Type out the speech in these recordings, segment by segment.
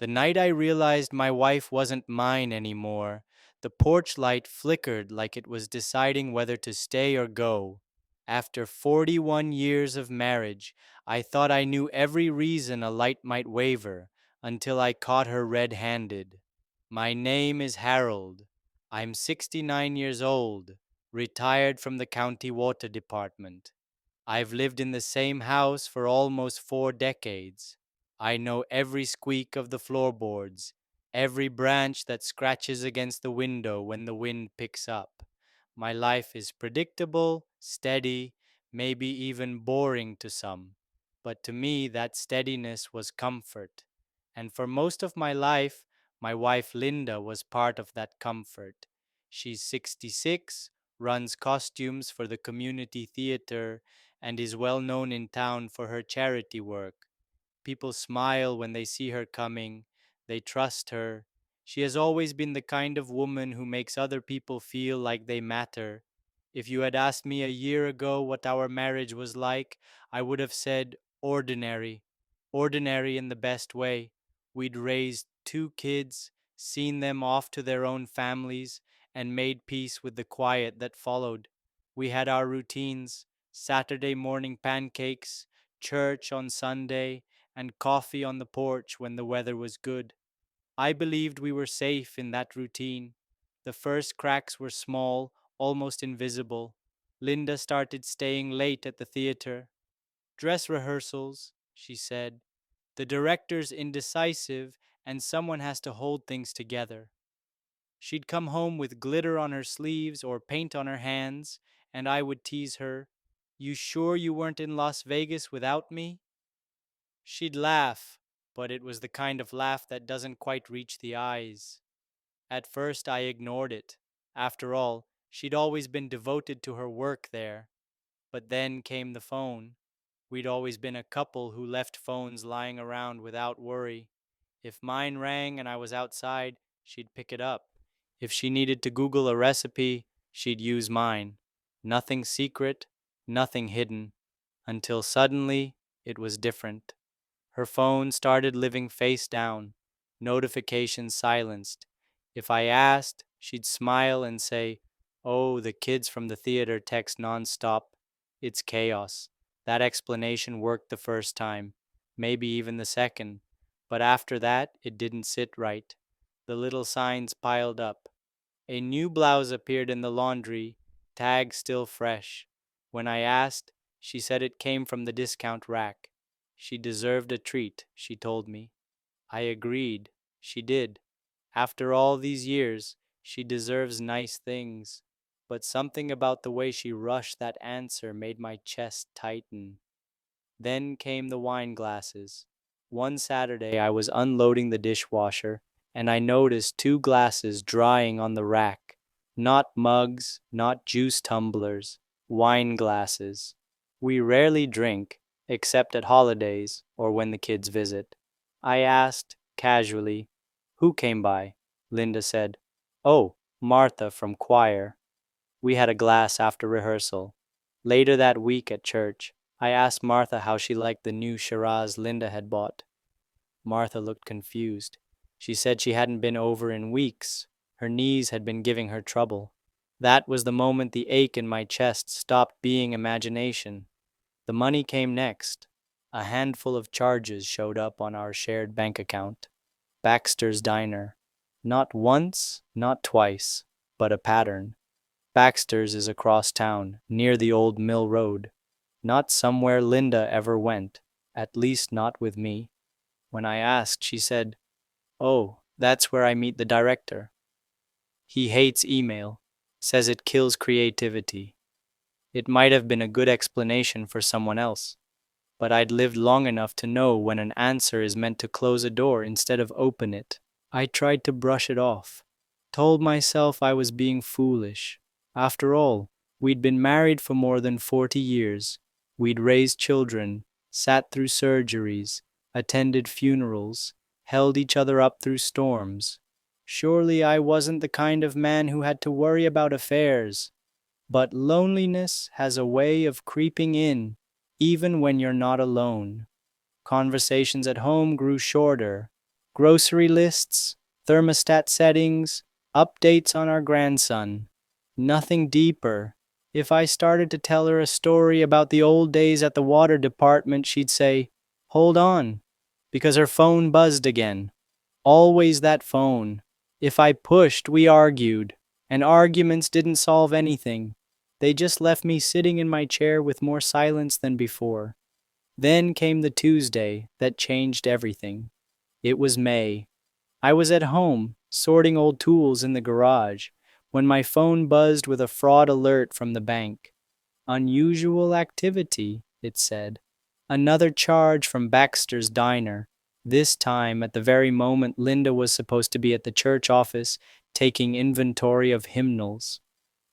The night I realized my wife wasn't mine anymore, the porch light flickered like it was deciding whether to stay or go. After 41 years of marriage, I thought I knew every reason a light might waver until I caught her red handed. My name is Harold. I'm 69 years old, retired from the county water department. I've lived in the same house for almost 4 decades. I know every squeak of the floorboards, every branch that scratches against the window when the wind picks up. My life is predictable, steady, maybe even boring to some. But to me, that steadiness was comfort. And for most of my life, my wife Linda was part of that comfort. She's 66, runs costumes for the community theater, and is well known in town for her charity work. People smile when they see her coming. They trust her. She has always been the kind of woman who makes other people feel like they matter. If you had asked me a year ago what our marriage was like, I would have said ordinary. Ordinary in the best way. We'd raised 2 kids, seen them off to their own families, and made peace with the quiet that followed. We had our routines: Saturday morning pancakes, church on Sunday, and coffee on the porch when the weather was good. I believed we were safe in that routine. The first cracks were small, almost invisible. Linda started staying late at the theater. Dress rehearsals, she said. The director's indecisive, and someone has to hold things together. She'd come home with glitter on her sleeves or paint on her hands, and I would tease her, "You sure you weren't in Las Vegas without me?" She'd laugh, but it was the kind of laugh that doesn't quite reach the eyes. At first, I ignored it. After all, she'd always been devoted to her work there. But then came the phone. We'd always been a couple who left phones lying around without worry. If mine rang and I was outside, she'd pick it up. If she needed to Google a recipe, she'd use mine. Nothing secret, nothing hidden. Until suddenly, it was different. Her phone started living face down, notifications silenced. If I asked, she'd smile and say, "Oh, the kids from the theater text nonstop. It's chaos." That explanation worked the first time, maybe even the second. But after that, it didn't sit right. The little signs piled up. A new blouse appeared in the laundry, tag still fresh. When I asked, she said it came from the discount rack. She deserved a treat, she told me. I agreed. She did. After all these years, she deserves nice things. But something about the way she rushed that answer made my chest tighten. Then came the wine glasses. One Saturday, I was unloading the dishwasher, and I noticed 2 glasses drying on the rack. Not mugs, not juice tumblers, wine glasses. We rarely drink, except at holidays or when the kids visit. I asked, casually, "Who came by?" Linda said, "Oh, Martha from choir." We had a glass after rehearsal. Later that week at church, I asked Martha how she liked the new Shiraz Linda had bought. Martha looked confused. She said she hadn't been over in weeks. Her knees had been giving her trouble. That was the moment the ache in my chest stopped being imagination. The money came next. A handful of charges showed up on our shared bank account. Baxter's Diner. Not once, not twice, but a pattern. Baxter's is across town, near the old mill road. Not somewhere Linda ever went, at least not with me. When I asked, she said, "Oh, that's where I meet the director. He hates email, says it kills creativity." It might have been a good explanation for someone else, but I'd lived long enough to know when an answer is meant to close a door instead of open it. I tried to brush it off, told myself I was being foolish. After all, we'd been married for more than 40 years. We'd raised children, sat through surgeries, attended funerals, held each other up through storms. Surely I wasn't the kind of man who had to worry about affairs. But loneliness has a way of creeping in, even when you're not alone. Conversations at home grew shorter. Grocery lists, thermostat settings, updates on our grandson. Nothing deeper. If I started to tell her a story about the old days at the water department, she'd say, "Hold on," because her phone buzzed again. Always that phone. If I pushed, we argued, and arguments didn't solve anything. They just left me sitting in my chair with more silence than before. Then came the Tuesday that changed everything. It was May. I was at home, sorting old tools in the garage, when my phone buzzed with a fraud alert from the bank. Unusual activity, it said. Another charge from Baxter's Diner. This time, at the very moment Linda was supposed to be at the church office taking inventory of hymnals.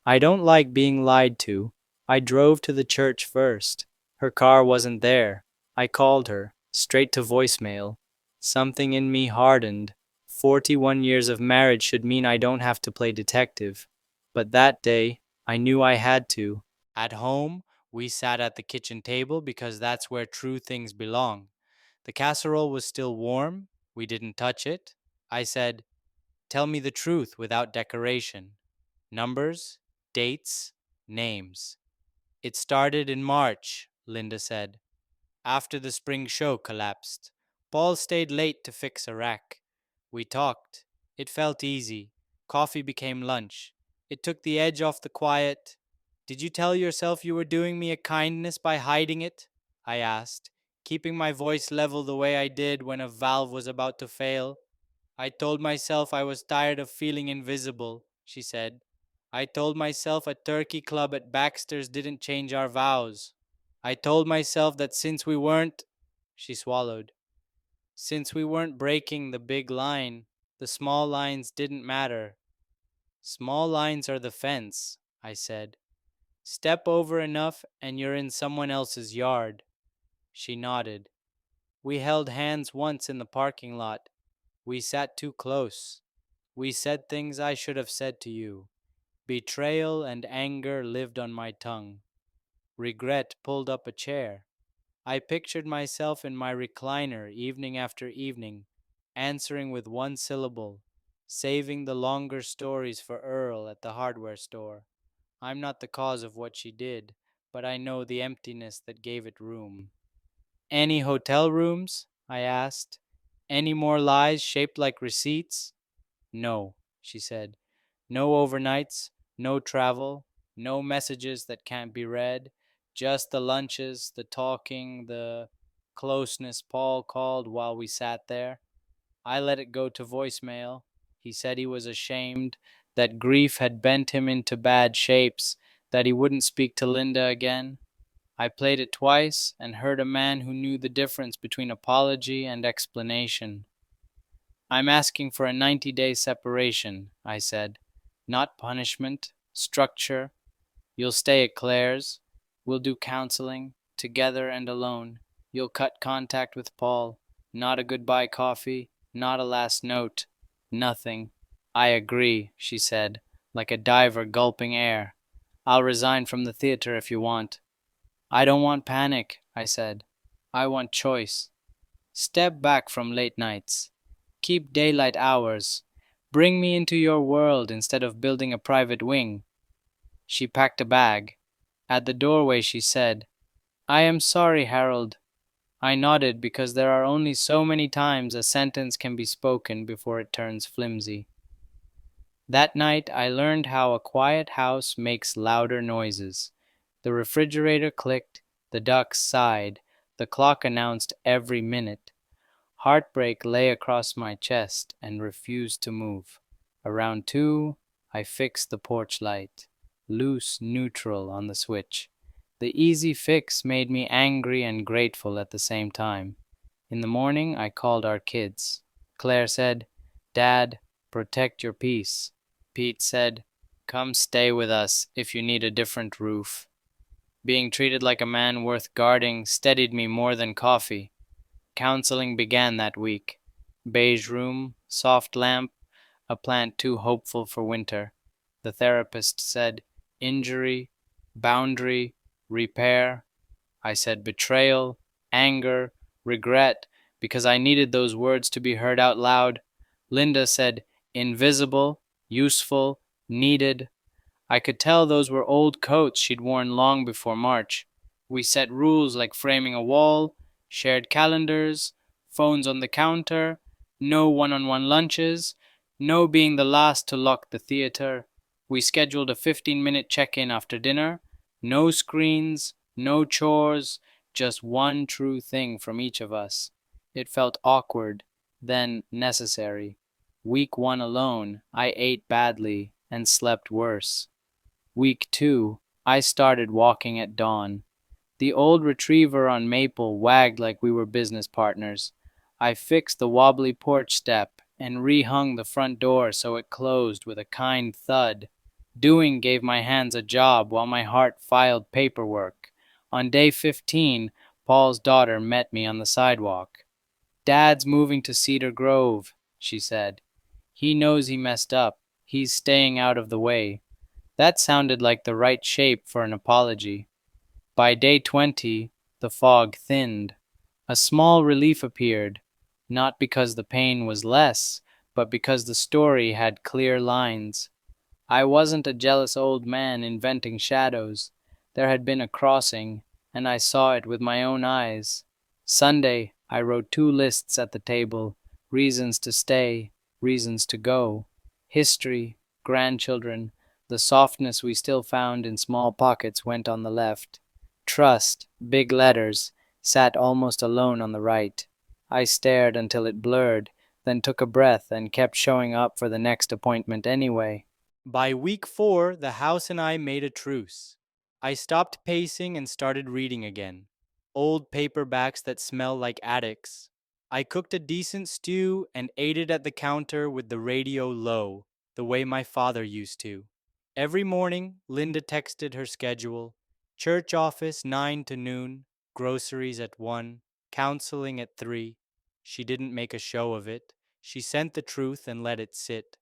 I don't like being lied to. I drove to the church first. Her car wasn't there. I called her, straight to voicemail. Something in me hardened. 41 years of marriage should mean I don't have to play detective. But that day, I knew I had to. At home, we sat at the kitchen table because that's where true things belong. The casserole was still warm. We didn't touch it. I said, "Tell me the truth without decoration. Numbers, dates, names." "It started in March," Linda said, "after the spring show collapsed. Paul stayed late to fix a rack. We talked. It felt easy. Coffee became lunch. It took the edge off the quiet. Did you tell yourself you were doing me a kindness by hiding it?" I asked, keeping my voice level the way I did when a valve was about to fail. "I told myself I was tired of feeling invisible," she said. "I told myself a turkey club at Baxter's didn't change our vows. I told myself that since we weren't," she swallowed, "since we weren't breaking the big line, the small lines didn't matter." "Small lines are the fence," I said. "Step over enough and you're in someone else's yard." She nodded. "We held hands once in the parking lot. We sat too close. We said things I should have said to you. Betrayal and anger lived on my tongue. Regret pulled up a chair. I pictured myself in my recliner evening after evening, answering with one syllable, saving the longer stories for Earl at the hardware store. I'm not the cause of what she did, but I know the emptiness that gave it room. "Any hotel rooms?" I asked. "Any more lies shaped like receipts?" "No," she said. "No overnights, no travel, no messages that can't be read, just the lunches, the talking, the closeness Paul called while we sat there. I let it go to voicemail. He said he was ashamed, that grief had bent him into bad shapes, that he wouldn't speak to Linda again. I played it twice and heard a man who knew the difference between apology and explanation. "I'm asking for a 90-day separation," I said. "Not punishment, structure. You'll stay at Claire's. We'll do counseling, together and alone. You'll cut contact with Paul. Not a goodbye coffee, not a last note. Nothing." "I agree," she said, like a diver gulping air. "I'll resign from the theater if you want." "I don't want panic," I said. "I want choice. Step back from late nights. Keep daylight hours. Bring me into your world instead of building a private wing." She packed a bag. At the doorway she said, "I am sorry, Harold." I nodded because there are only so many times a sentence can be spoken before it turns flimsy. That night I learned how a quiet house makes louder noises. The refrigerator clicked, the ducks sighed, the clock announced every minute. Heartbreak lay across my chest and refused to move. Around 2, I fixed the porch light. Loose neutral on the switch. The easy fix made me angry and grateful at the same time. In the morning, I called our kids. Claire said, "Dad, protect your peace." Pete said, "Come stay with us if you need a different roof." Being treated like a man worth guarding steadied me more than coffee. Counseling began that week. Beige room, soft lamp, a plant too hopeful for winter. The therapist said, "Injury, boundary, repair." I said, "Betrayal, anger, regret, because I needed those words to be heard out loud. Linda said, invisible, useful, needed. I could tell those were old coats she'd worn long before March. We set rules like framing a wall, shared calendars, phones on the counter, no one-on-one lunches, no being the last to lock the theater. We scheduled a 15-minute check-in after dinner, no screens, no chores, just one true thing from each of us. It felt awkward, then necessary. Week 1 alone, I ate badly and slept worse. Week 2, I started walking at dawn. The old retriever on Maple wagged like we were business partners. I fixed the wobbly porch step and rehung the front door so it closed with a kind thud. Doing gave my hands a job while my heart filed paperwork. On day 15, Paul's daughter met me on the sidewalk. Dad's moving to Cedar Grove, she said. He knows he messed up. He's staying out of the way. That sounded like the right shape for an apology. By day 20, the fog thinned. A small relief appeared, not because the pain was less, but because the story had clear lines. I wasn't a jealous old man inventing shadows. There had been a crossing, and I saw it with my own eyes. Sunday, I wrote 2 lists at the table: reasons to stay, reasons to go. History, grandchildren, the softness we still found in small pockets went on the left. Trust, big letters, sat almost alone on the right. I stared until it blurred, then took a breath and kept showing up for the next appointment anyway. By week 4, the house and I made a truce. I stopped pacing and started reading again. Old paperbacks that smell like attics. I cooked a decent stew and ate it at the counter with the radio low, the way my father used to. Every morning, Linda texted her schedule: church office 9 to noon, groceries at 1, counseling at 3. She didn't make a show of it. She sent the truth and let it sit.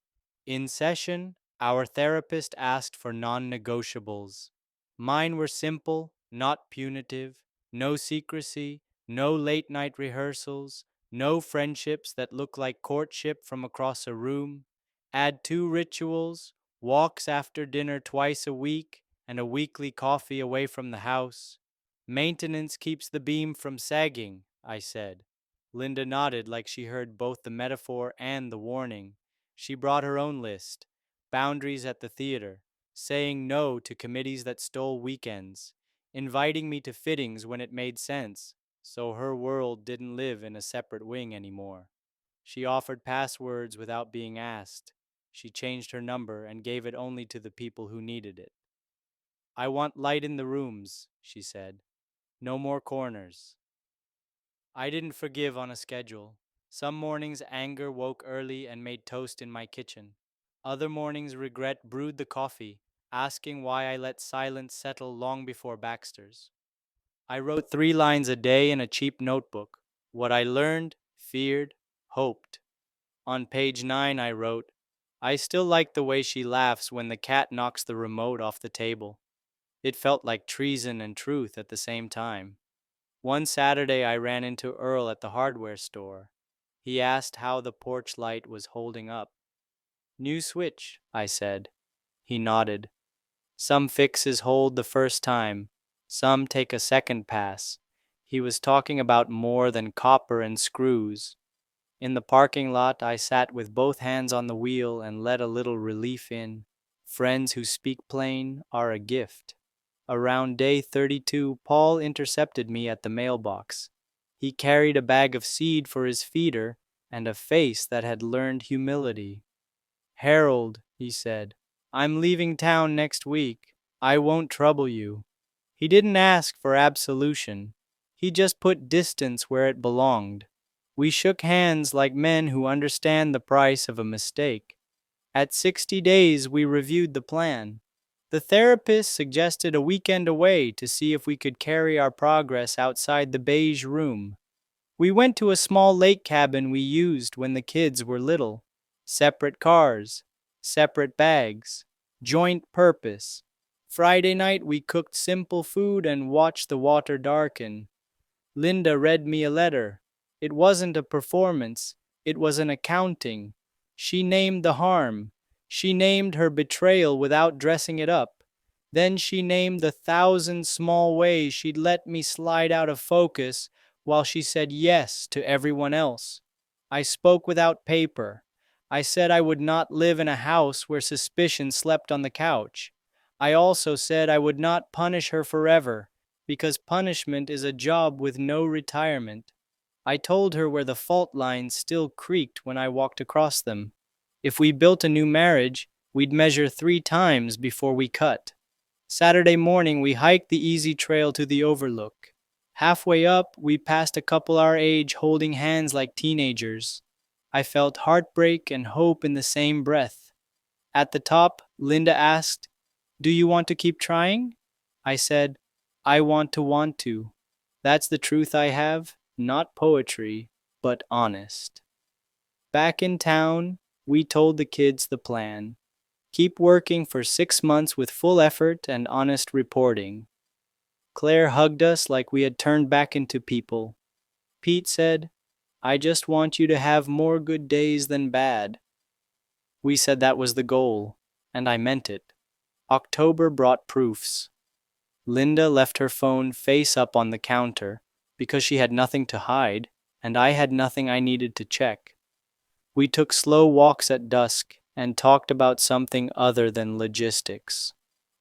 In session, our therapist asked for non-negotiables. Mine were simple, not punitive: no secrecy, no late-night rehearsals, no friendships that look like courtship from across a room. Add 2 rituals: walks after dinner twice a week, and a weekly coffee away from the house. Maintenance keeps the beam from sagging, I said. Linda nodded like she heard both the metaphor and the warning. She brought her own list: boundaries at the theater, saying no to committees that stole weekends, inviting me to fittings when it made sense, so her world didn't live in a separate wing anymore. She offered passwords without being asked. She changed her number and gave it only to the people who needed it. I want light in the rooms, she said. No more corners. I didn't forgive on a schedule. Some mornings anger woke early and made toast in my kitchen. Other mornings regret brewed the coffee, asking why I let silence settle long before Baxter's. I wrote 3 lines a day in a cheap notebook: what I learned, feared, hoped. On page 9 I wrote, I still like the way she laughs when the cat knocks the remote off the table. It felt like treason and truth at the same time. One Saturday I ran into Earl at the hardware store. He asked how the porch light was holding up. New switch, I said. He nodded. Some fixes hold the first time, some take a second pass. He was talking about more than copper and screws. In the parking lot, I sat with both hands on the wheel and let a little relief in. Friends who speak plain are a gift. Around day 32, Paul intercepted me at the mailbox. He carried a bag of seed for his feeder and a face that had learned humility. Harold, he said, I'm leaving town next week. I won't trouble you. He didn't ask for absolution. He just put distance where it belonged. We shook hands like men who understand the price of a mistake. At 60 days, we reviewed the plan. The therapist suggested a weekend away to see if we could carry our progress outside the beige room. We went to a small lake cabin we used when the kids were little. Separate cars, separate bags, joint purpose. Friday night we cooked simple food and watched the water darken. Linda read me a letter. It wasn't a performance, it was an accounting. She named the harm. She named her betrayal without dressing it up. Then she named the thousand small ways she'd let me slide out of focus while she said yes to everyone else. I spoke without paper. I said I would not live in a house where suspicion slept on the couch. I also said I would not punish her forever, because punishment is a job with no retirement. I told her where the fault lines still creaked when I walked across them. If we built a new marriage, we'd measure 3 times before we cut. Saturday morning, we hiked the easy trail to the overlook. Halfway up, we passed a couple our age holding hands like teenagers. I felt heartbreak and hope in the same breath. At the top, Linda asked, "Do you want to keep trying?" I said, "I want to want to." That's the truth I have, not poetry, but honest. Back in town, we told the kids the plan. Keep working for 6 months with full effort and honest reporting. Claire hugged us like we had turned back into people. Pete said, "I just want you to have more good days than bad." We said that was the goal, and I meant it. October brought proofs. Linda left her phone face up on the counter because she had nothing to hide, and I had nothing I needed to check. We took slow walks at dusk and talked about something other than logistics.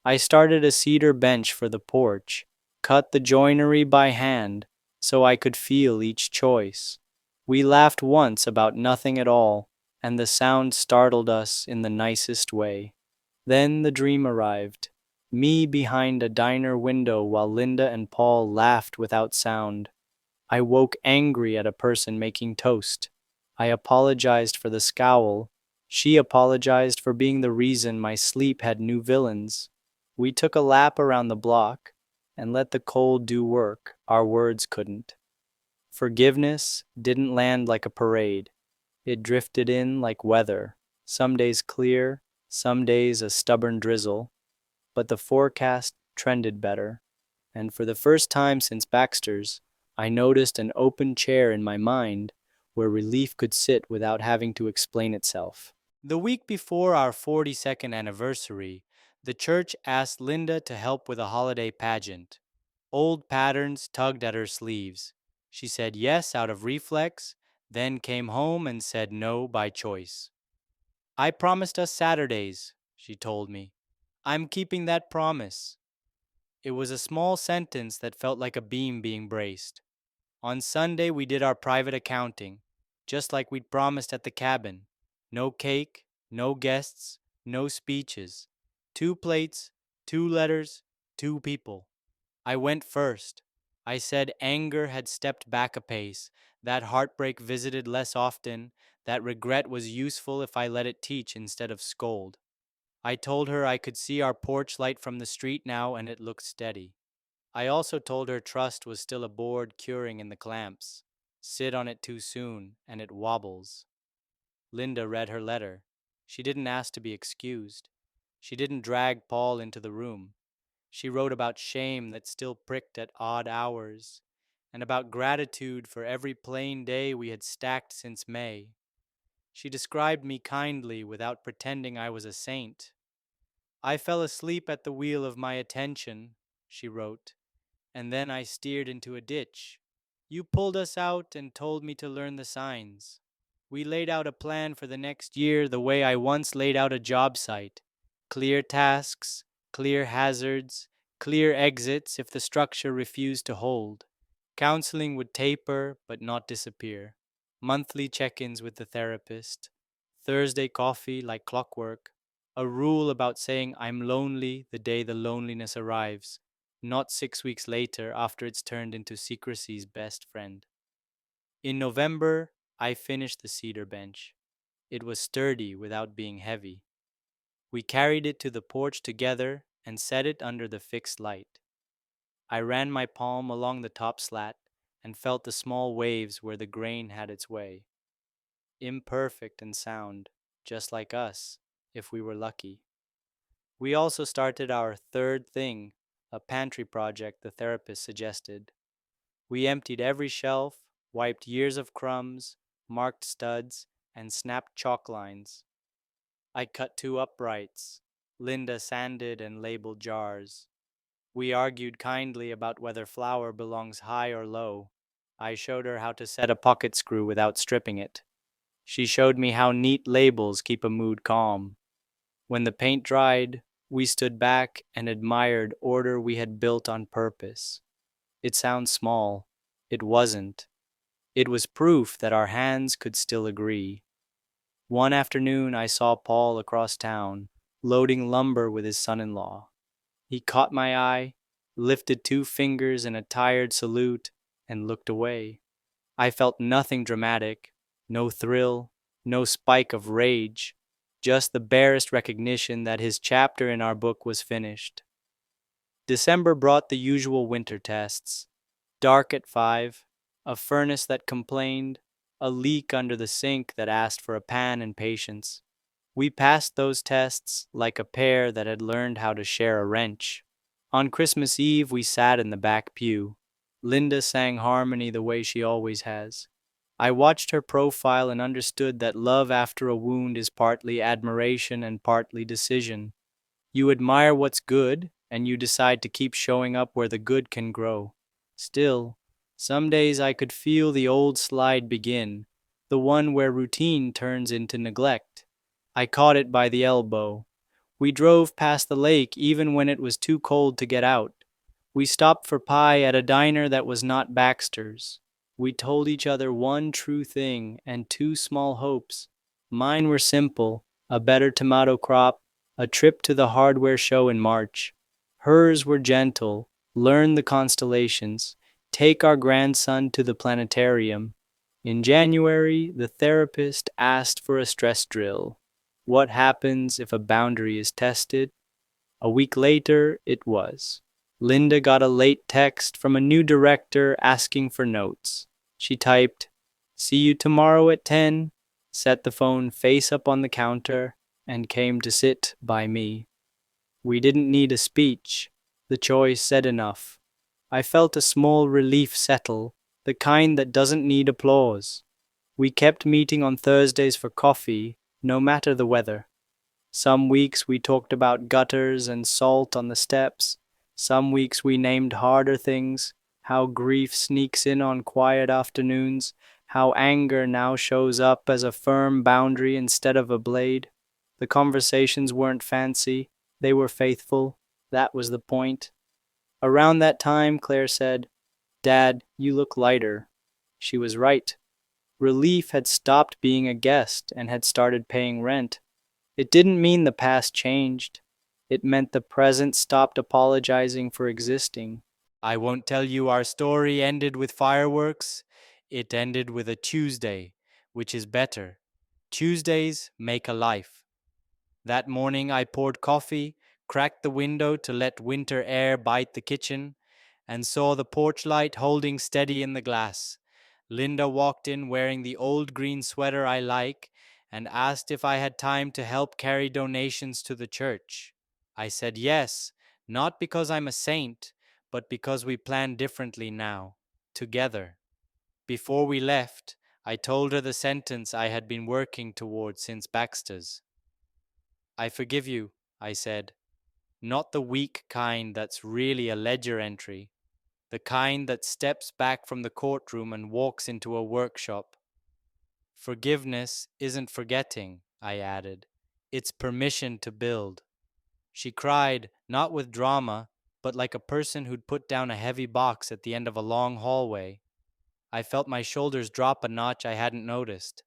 I started a cedar bench for the porch, cut the joinery by hand so I could feel each choice. We laughed once about nothing at all, and the sound startled us in the nicest way. Then the dream arrived. Me behind a diner window while Linda and Paul laughed without sound. I woke angry at a person making toast. I apologized for the scowl. She apologized for being the reason my sleep had new villains. We took a lap around the block and let the cold do work our words couldn't. Forgiveness didn't land like a parade. It drifted in like weather, some days clear, some days a stubborn drizzle, but the forecast trended better. And for the first time since Baxter's, I noticed an open chair in my mind where relief could sit without having to explain itself. The week before our 42nd anniversary, the church asked Linda to help with a holiday pageant. Old patterns tugged at her sleeves. She said yes out of reflex, then came home and said no by choice. "I promised us Saturdays," she told me. "I'm keeping that promise." It was a small sentence that felt like a beam being braced. On Sunday, we did our private accounting, just like we'd promised at the cabin. No cake, no guests, no speeches. 2 plates, 2 letters, 2 people. I went first. I said anger had stepped back a pace, that heartbreak visited less often, that regret was useful if I let it teach instead of scold. I told her I could see our porch light from the street now and it looked steady. I also told her trust was still a board curing in the clamps. Sit on it too soon, and it wobbles. Linda read her letter. She didn't ask to be excused. She didn't drag Paul into the room. She wrote about shame that still pricked at odd hours, and about gratitude for every plain day we had stacked since May. She described me kindly without pretending I was a saint. "I fell asleep at the wheel of my attention," she wrote, "and then I steered into a ditch. You pulled us out and told me to learn the signs. We laid out a plan for the next year the way I once laid out a job site. Clear tasks, clear hazards, clear exits if the structure refused to hold. Counseling would taper but not disappear. Monthly check-ins with the therapist. Thursday coffee like clockwork. A rule about saying I'm lonely the day the loneliness arrives, not 6 weeks later after it's turned into secrecy's best friend." In November, I finished the cedar bench. It was sturdy without being heavy. We carried it to the porch together and set it under the fixed light. I ran my palm along the top slat and felt the small waves where the grain had its way. Imperfect and sound, just like us, if we were lucky. We also started our third thing, a pantry project the therapist suggested. We emptied every shelf, wiped years of crumbs, marked studs, and snapped chalk lines. I cut two uprights. Linda sanded and labeled jars. We argued kindly about whether flour belongs high or low. I showed her how to set a pocket screw without stripping it. She showed me how neat labels keep a mood calm. When the paint dried, we stood back and admired order we had built on purpose. It sounds small. It wasn't. It was proof that our hands could still agree. One afternoon, I saw Paul across town, loading lumber with his son-in-law. He caught my eye, lifted two fingers in a tired salute, and looked away. I felt nothing dramatic, no thrill, no spike of rage, just the barest recognition that his chapter in our book was finished. December brought the usual winter tests. Dark at 5, a furnace that complained, a leak under the sink that asked for a pan and patience. We passed those tests like a pair that had learned how to share a wrench. On Christmas Eve, we sat in the back pew. Linda sang harmony the way she always has. I watched her profile and understood that love after a wound is partly admiration and partly decision. You admire what's good, and you decide to keep showing up where the good can grow. Still, some days I could feel the old slide begin, the one where routine turns into neglect. I caught it by the elbow. We drove past the lake even when it was too cold to get out. We stopped for pie at a diner that was not Baxter's. We told each other one true thing and two small hopes. Mine were simple: a better tomato crop, a trip to the hardware show in March. Hers were gentle: learn the constellations, take our grandson to the planetarium. In January, the therapist asked for a stress drill. What happens if a boundary is tested? A week later, it was. Linda got a late text from a new director asking for notes. She typed, "See you tomorrow at 10, set the phone face up on the counter, and came to sit by me. We didn't need a speech. The choice said enough. I felt a small relief settle, the kind that doesn't need applause. We kept meeting on Thursdays for coffee, no matter the weather. Some weeks we talked about gutters and salt on the steps. Some weeks we named harder things, how grief sneaks in on quiet afternoons, how anger now shows up as a firm boundary instead of a blade. The conversations weren't fancy, they were faithful. That was the point. Around that time, Claire said, "Dad, you look lighter." She was right. Relief had stopped being a guest and had started paying rent. It didn't mean the past changed. It meant the present stopped apologizing for existing. I won't tell you our story ended with fireworks. It ended with a Tuesday, which is better. Tuesdays make a life. That morning I poured coffee, cracked the window to let winter air bite the kitchen, and saw the porch light holding steady in the glass. Linda walked in wearing the old green sweater I like and asked if I had time to help carry donations to the church. I said yes, not because I'm a saint, but because we plan differently now, together. Before we left, I told her the sentence I had been working toward since Baxter's. "I forgive you," I said. Not the weak kind that's really a ledger entry, the kind that steps back from the courtroom and walks into a workshop. Forgiveness isn't forgetting, I added. It's permission to build. She cried, not with drama, but like a person who'd put down a heavy box at the end of a long hallway. I felt my shoulders drop a notch I hadn't noticed.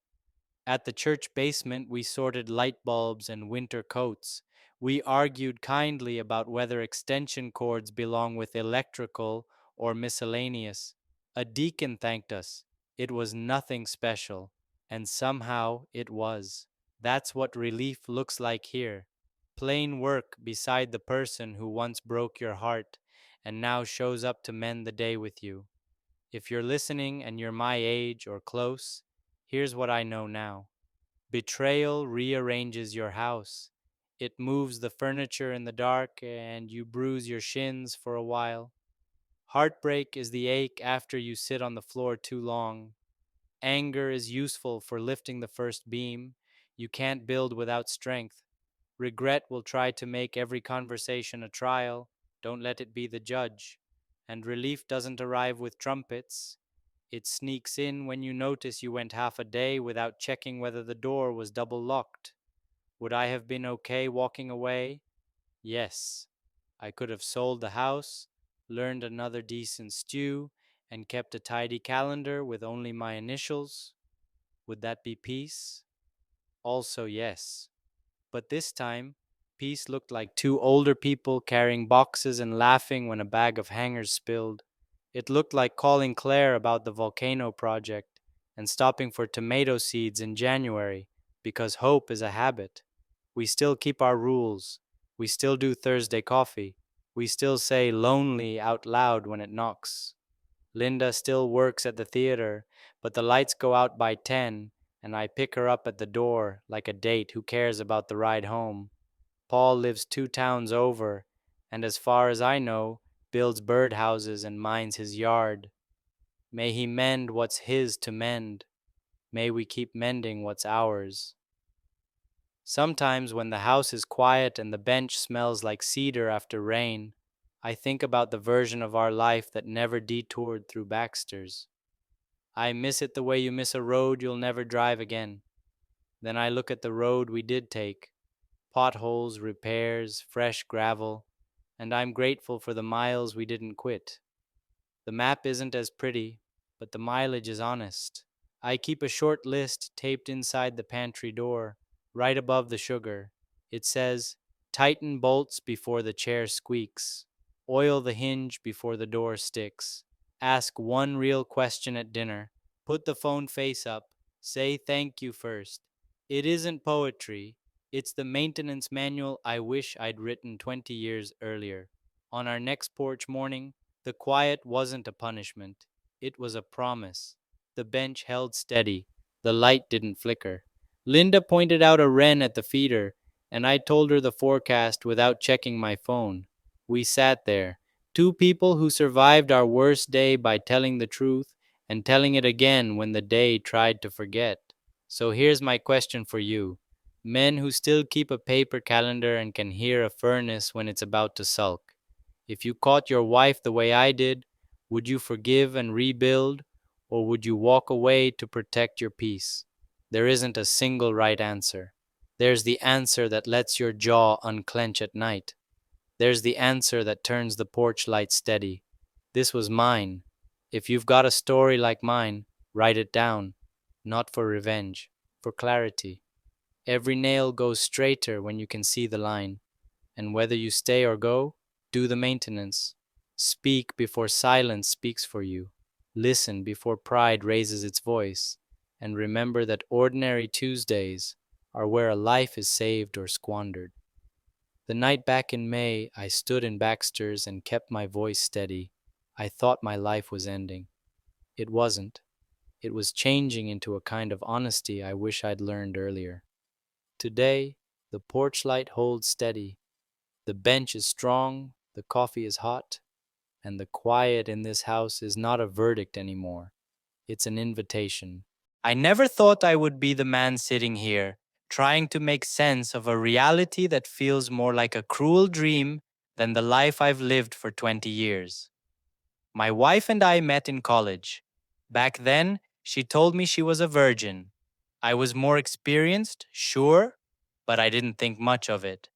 At the church basement, we sorted light bulbs and winter coats. We argued kindly about whether extension cords belong with electrical or miscellaneous. A deacon thanked us. It was nothing special, and somehow it was. That's what relief looks like here. Plain work beside the person who once broke your heart and now shows up to mend the day with you. If you're listening and you're my age or close, here's what I know now. Betrayal rearranges your house. It moves the furniture in the dark and you bruise your shins for a while. Heartbreak is the ache after you sit on the floor too long. Anger is useful for lifting the first beam. You can't build without strength. Regret will try to make every conversation a trial. Don't let it be the judge. And relief doesn't arrive with trumpets. It sneaks in when you notice you went half a day without checking whether the door was double locked. Would I have been okay walking away? Yes. I could have sold the house, learned another decent stew, and kept a tidy calendar with only my initials. Would that be peace? Also, yes. But this time, peace looked like two older people carrying boxes and laughing when a bag of hangers spilled. It looked like calling Claire about the volcano project and stopping for tomato seeds in January because hope is a habit. We still keep our rules. We still do Thursday coffee. We still say lonely out loud when it knocks. Linda still works at the theater, but the lights go out by 10, and I pick her up at the door like a date who cares about the ride home. Paul lives 2 towns over, and as far as I know, builds birdhouses and minds his yard. May he mend what's his to mend. May we keep mending what's ours. Sometimes, when the house is quiet and the bench smells like cedar after rain, I think about the version of our life that never detoured through Baxter's. I miss it the way you miss a road you'll never drive again. Then I look at the road we did take: potholes, repairs, fresh gravel, and I'm grateful for the miles we didn't quit. The map isn't as pretty, but the mileage is honest. I keep a short list taped inside the pantry door, right above the sugar. It says, tighten bolts before the chair squeaks, oil the hinge before the door sticks, ask one real question at dinner, put the phone face up, say thank you first. It isn't poetry, it's the maintenance manual I wish I'd written 20 years earlier. On our next porch morning, the quiet wasn't a punishment, it was a promise. The bench held steady. The light didn't flicker. Linda pointed out a wren at the feeder, and I told her the forecast without checking my phone. We sat there, two people who survived our worst day by telling the truth and telling it again when the day tried to forget. So here's my question for you. Men who still keep a paper calendar and can hear a furnace when it's about to sulk. If you caught your wife the way I did, would you forgive and rebuild, or would you walk away to protect your peace? There isn't a single right answer. There's the answer that lets your jaw unclench at night. There's the answer that turns the porch light steady. This was mine. If you've got a story like mine, write it down. Not for revenge, for clarity. Every nail goes straighter when you can see the line. And whether you stay or go, do the maintenance. Speak before silence speaks for you. Listen before pride raises its voice. And remember that ordinary Tuesdays are where a life is saved or squandered. The night back in May, I stood in Baxter's and kept my voice steady. I thought my life was ending. It wasn't. It was changing into a kind of honesty I wish I'd learned earlier. Today, the porch light holds steady. The bench is strong, the coffee is hot, and the quiet in this house is not a verdict anymore. It's an invitation. I never thought I would be the man sitting here, trying to make sense of a reality that feels more like a cruel dream than the life I've lived for 20 years. My wife and I met in college. Back then, she told me she was a virgin. I was more experienced, sure, but I didn't think much of it.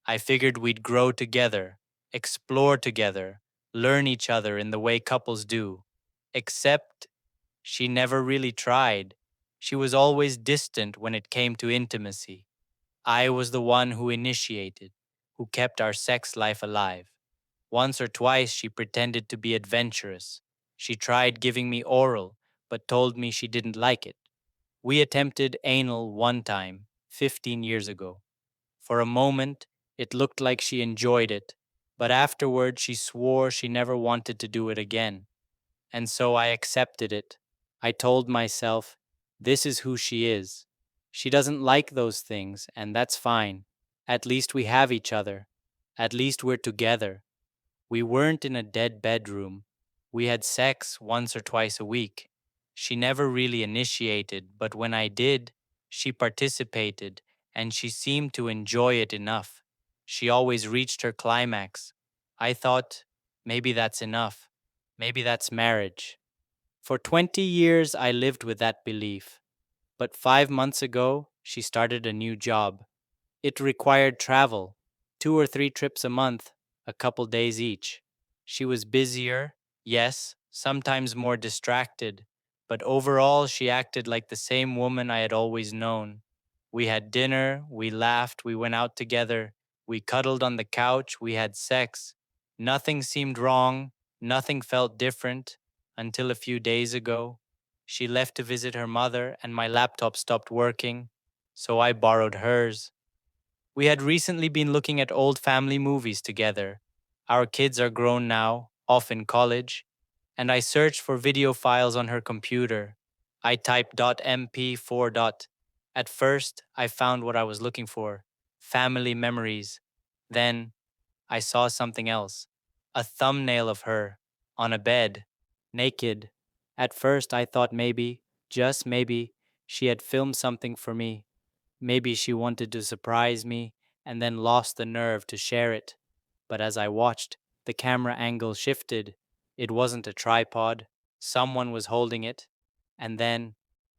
I figured we'd grow together, explore together, learn each other in the way couples do. Except she never really tried. She was always distant when it came to intimacy. I was the one who initiated, who kept our sex life alive. Once or twice she pretended to be adventurous. She tried giving me oral, but told me she didn't like it. We attempted anal one time, 15 years ago. For a moment, it looked like she enjoyed it, but afterward she swore she never wanted to do it again. And so I accepted it. I told myself, this is who she is. She doesn't like those things, and that's fine. At least we have each other. At least we're together. We weren't in a dead bedroom. We had sex once or twice a week. She never really initiated, but when I did, she participated and she seemed to enjoy it enough. She always reached her climax. I thought, maybe that's enough. Maybe that's marriage. For 20 years, I lived with that belief. But 5 months ago, she started a new job. It required travel, 2 or 3 trips a month, a couple days each. She was busier, yes, sometimes more distracted, but overall she acted like the same woman I had always known. We had dinner, we laughed, we went out together, we cuddled on the couch, we had sex. Nothing seemed wrong, nothing felt different, until a few days ago. She left to visit her mother, and my laptop stopped working, so I borrowed hers. We had recently been looking at old family movies together. Our kids are grown now, off in college, and I searched for video files on her computer. I typed .mp4. At first, I found what I was looking for, family memories. Then, I saw something else, a thumbnail of her, on a bed, naked. At first, I thought maybe, just maybe, she had filmed something for me. Maybe she wanted to surprise me and then lost the nerve to share it. But as I watched, the camera angle shifted. It wasn't a tripod. Someone was holding it. And then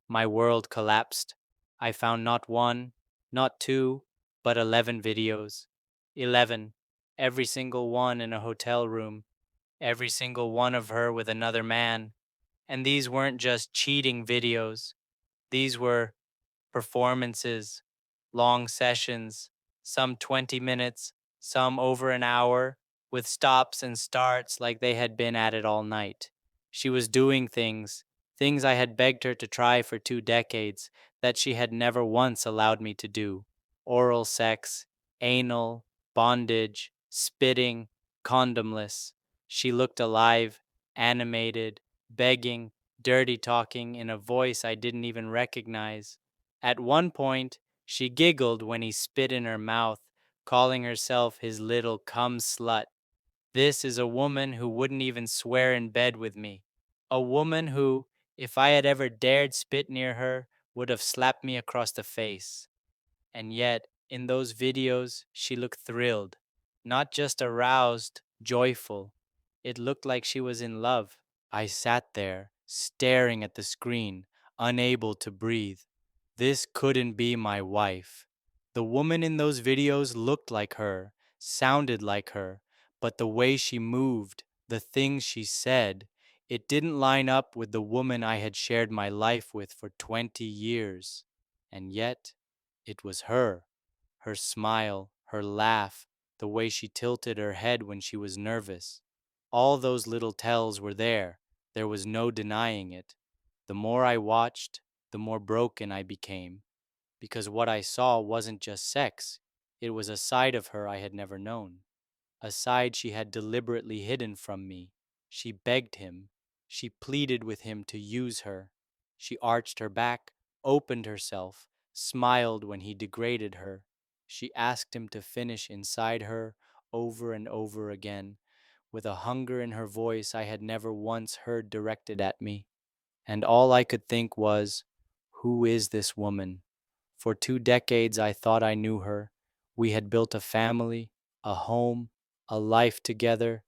my world collapsed. I found not one, not two, but 11 videos. 11. Every single one in a hotel room. Every single one of her with another man. And these weren't just cheating videos. These were performances, long sessions, some 20 minutes, some over an hour, with stops and starts like they had been at it all night. She was doing things, things I had begged her to try for 2 decades, that she had never once allowed me to do. Oral sex, anal, bondage, spitting, condomless. She looked alive, animated, begging, dirty talking in a voice I didn't even recognize. At one point, she giggled when he spit in her mouth, calling herself his little cum slut. This is a woman who wouldn't even swear in bed with me. A woman who, if I had ever dared spit near her, would have slapped me across the face. And yet, in those videos, she looked thrilled, not just aroused, joyful. It looked like she was in love. I sat there, staring at the screen, unable to breathe. This couldn't be my wife. The woman in those videos looked like her, sounded like her, but the way she moved, the things she said, it didn't line up with the woman I had shared my life with for 20 years. And yet, it was her. Her smile, her laugh, the way she tilted her head when she was nervous. All those little tells were there. There was no denying it. The more I watched, the more broken I became, because what I saw wasn't just sex, it was a side of her I had never known, a side she had deliberately hidden from me. She begged him, she pleaded with him to use her. She arched her back, opened herself, smiled when he degraded her. She asked him to finish inside her over and over again, with a hunger in her voice I had never once heard directed at me. And all I could think was, who is this woman? For 2 decades I thought I knew her. We had built a family, a home, a life together.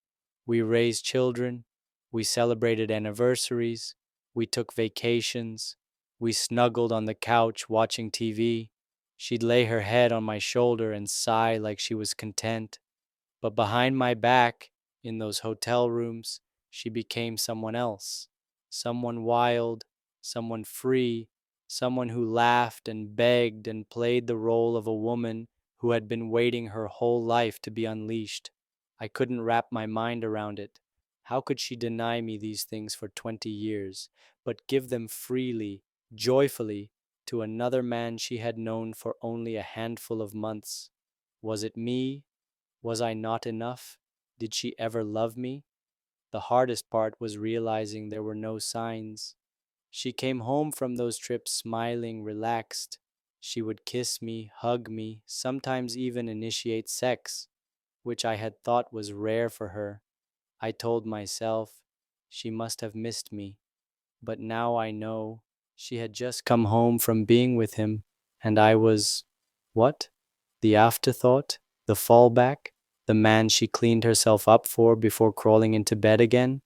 We raised children. We celebrated anniversaries. We took vacations. We snuggled on the couch watching TV. She'd lay her head on my shoulder and sigh like she was content. But behind my back, in those hotel rooms, she became someone else. Someone wild, someone free, someone who laughed and begged and played the role of a woman who had been waiting her whole life to be unleashed. I couldn't wrap my mind around it. How could she deny me these things for 20 years, but give them freely, joyfully, to another man she had known for only a handful of months? Was it me? Was I not enough? Did she ever love me? The hardest part was realizing there were no signs. She came home from those trips smiling, relaxed. She would kiss me, hug me, sometimes even initiate sex, which I had thought was rare for her. I told myself, she must have missed me. But now I know she had just come home from being with him, and I was, what? The afterthought? The fallback? The man she cleaned herself up for before crawling into bed again?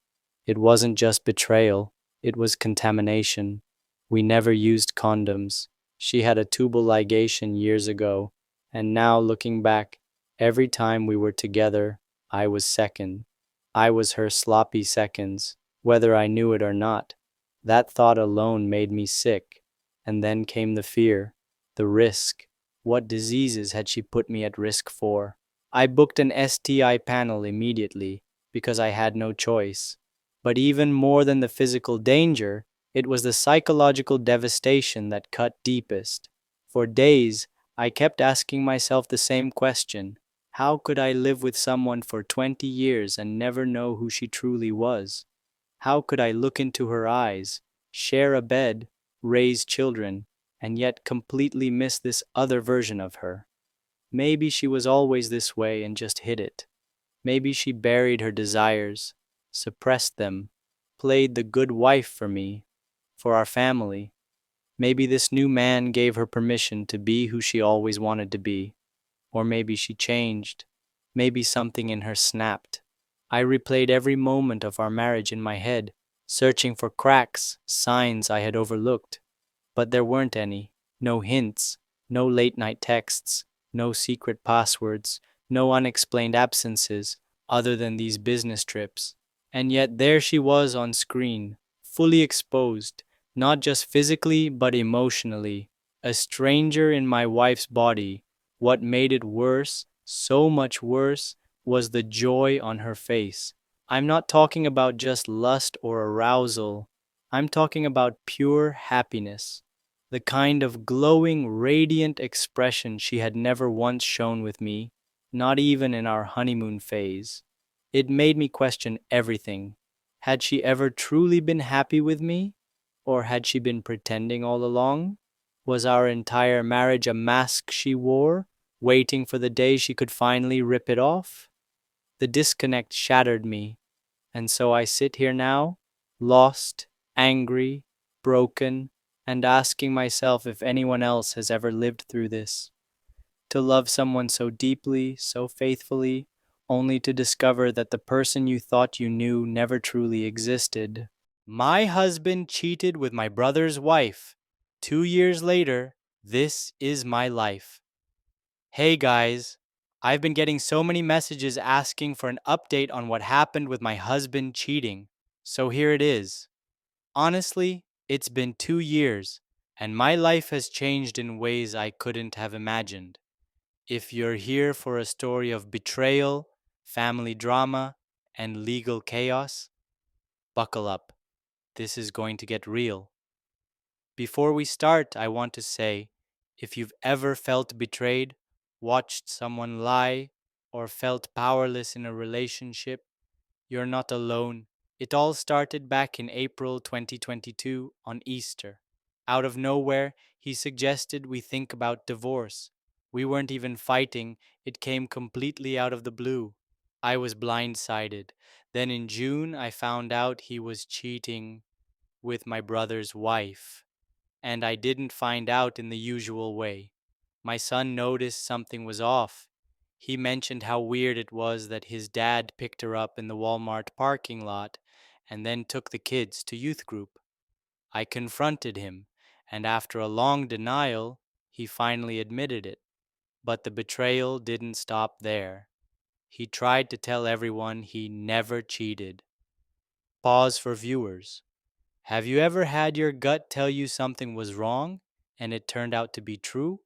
It wasn't just betrayal, it was contamination. We never used condoms. She had a tubal ligation years ago, and now looking back, every time we were together, I was second. I was her sloppy seconds, whether I knew it or not. That thought alone made me sick. And then came the fear, the risk. What diseases had she put me at risk for? I booked an STI panel immediately because I had no choice. But even more than the physical danger, it was the psychological devastation that cut deepest. For days, I kept asking myself the same question. How could I live with someone for 20 years and never know who she truly was? How could I look into her eyes, share a bed, raise children, and yet completely miss this other version of her? Maybe she was always this way and just hid it. Maybe she buried her desires, suppressed them, played the good wife for me, for our family. Maybe this new man gave her permission to be who she always wanted to be. Or maybe she changed. Maybe something in her snapped. I replayed every moment of our marriage in my head, searching for cracks, signs I had overlooked. But there weren't any. No hints, no late night texts, no secret passwords, no unexplained absences, other than these business trips. And yet there she was on screen, fully exposed, not just physically but emotionally, a stranger in my wife's body. What made it worse, so much worse, was the joy on her face. I'm not talking about just lust or arousal. I'm talking about pure happiness, the kind of glowing, radiant expression she had never once shown with me, not even in our honeymoon phase. It made me question everything. Had she ever truly been happy with me? Or had she been pretending all along? Was our entire marriage a mask she wore, waiting for the day she could finally rip it off? The disconnect shattered me, and so I sit here now, lost, angry, broken, and asking myself if anyone else has ever lived through this. To love someone so deeply, so faithfully, only to discover that the person you thought you knew never truly existed. My husband cheated with my brother's wife. 2 years later, this is my life. Hey guys, I've been getting so many messages asking for an update on what happened with my husband cheating. So here it is. Honestly, it's been 2 years, and my life has changed in ways I couldn't have imagined. If you're here for a story of betrayal, family drama, and legal chaos, buckle up. This is going to get real. Before we start, I want to say if you've ever felt betrayed, watched someone lie, or felt powerless in a relationship, you're not alone. It all started back in April 2022 on Easter. Out of nowhere, he suggested we think about divorce. We weren't even fighting, it came completely out of the blue. I was blindsided. Then in June, I found out he was cheating with my brother's wife. And I didn't find out in the usual way. My son noticed something was off. He mentioned how weird it was that his dad picked her up in the Walmart parking lot and then took the kids to youth group. I confronted him, and after a long denial, he finally admitted it. But the betrayal didn't stop there. He tried to tell everyone he never cheated. Pause for viewers. Have you ever had your gut tell you something was wrong and it turned out to be true?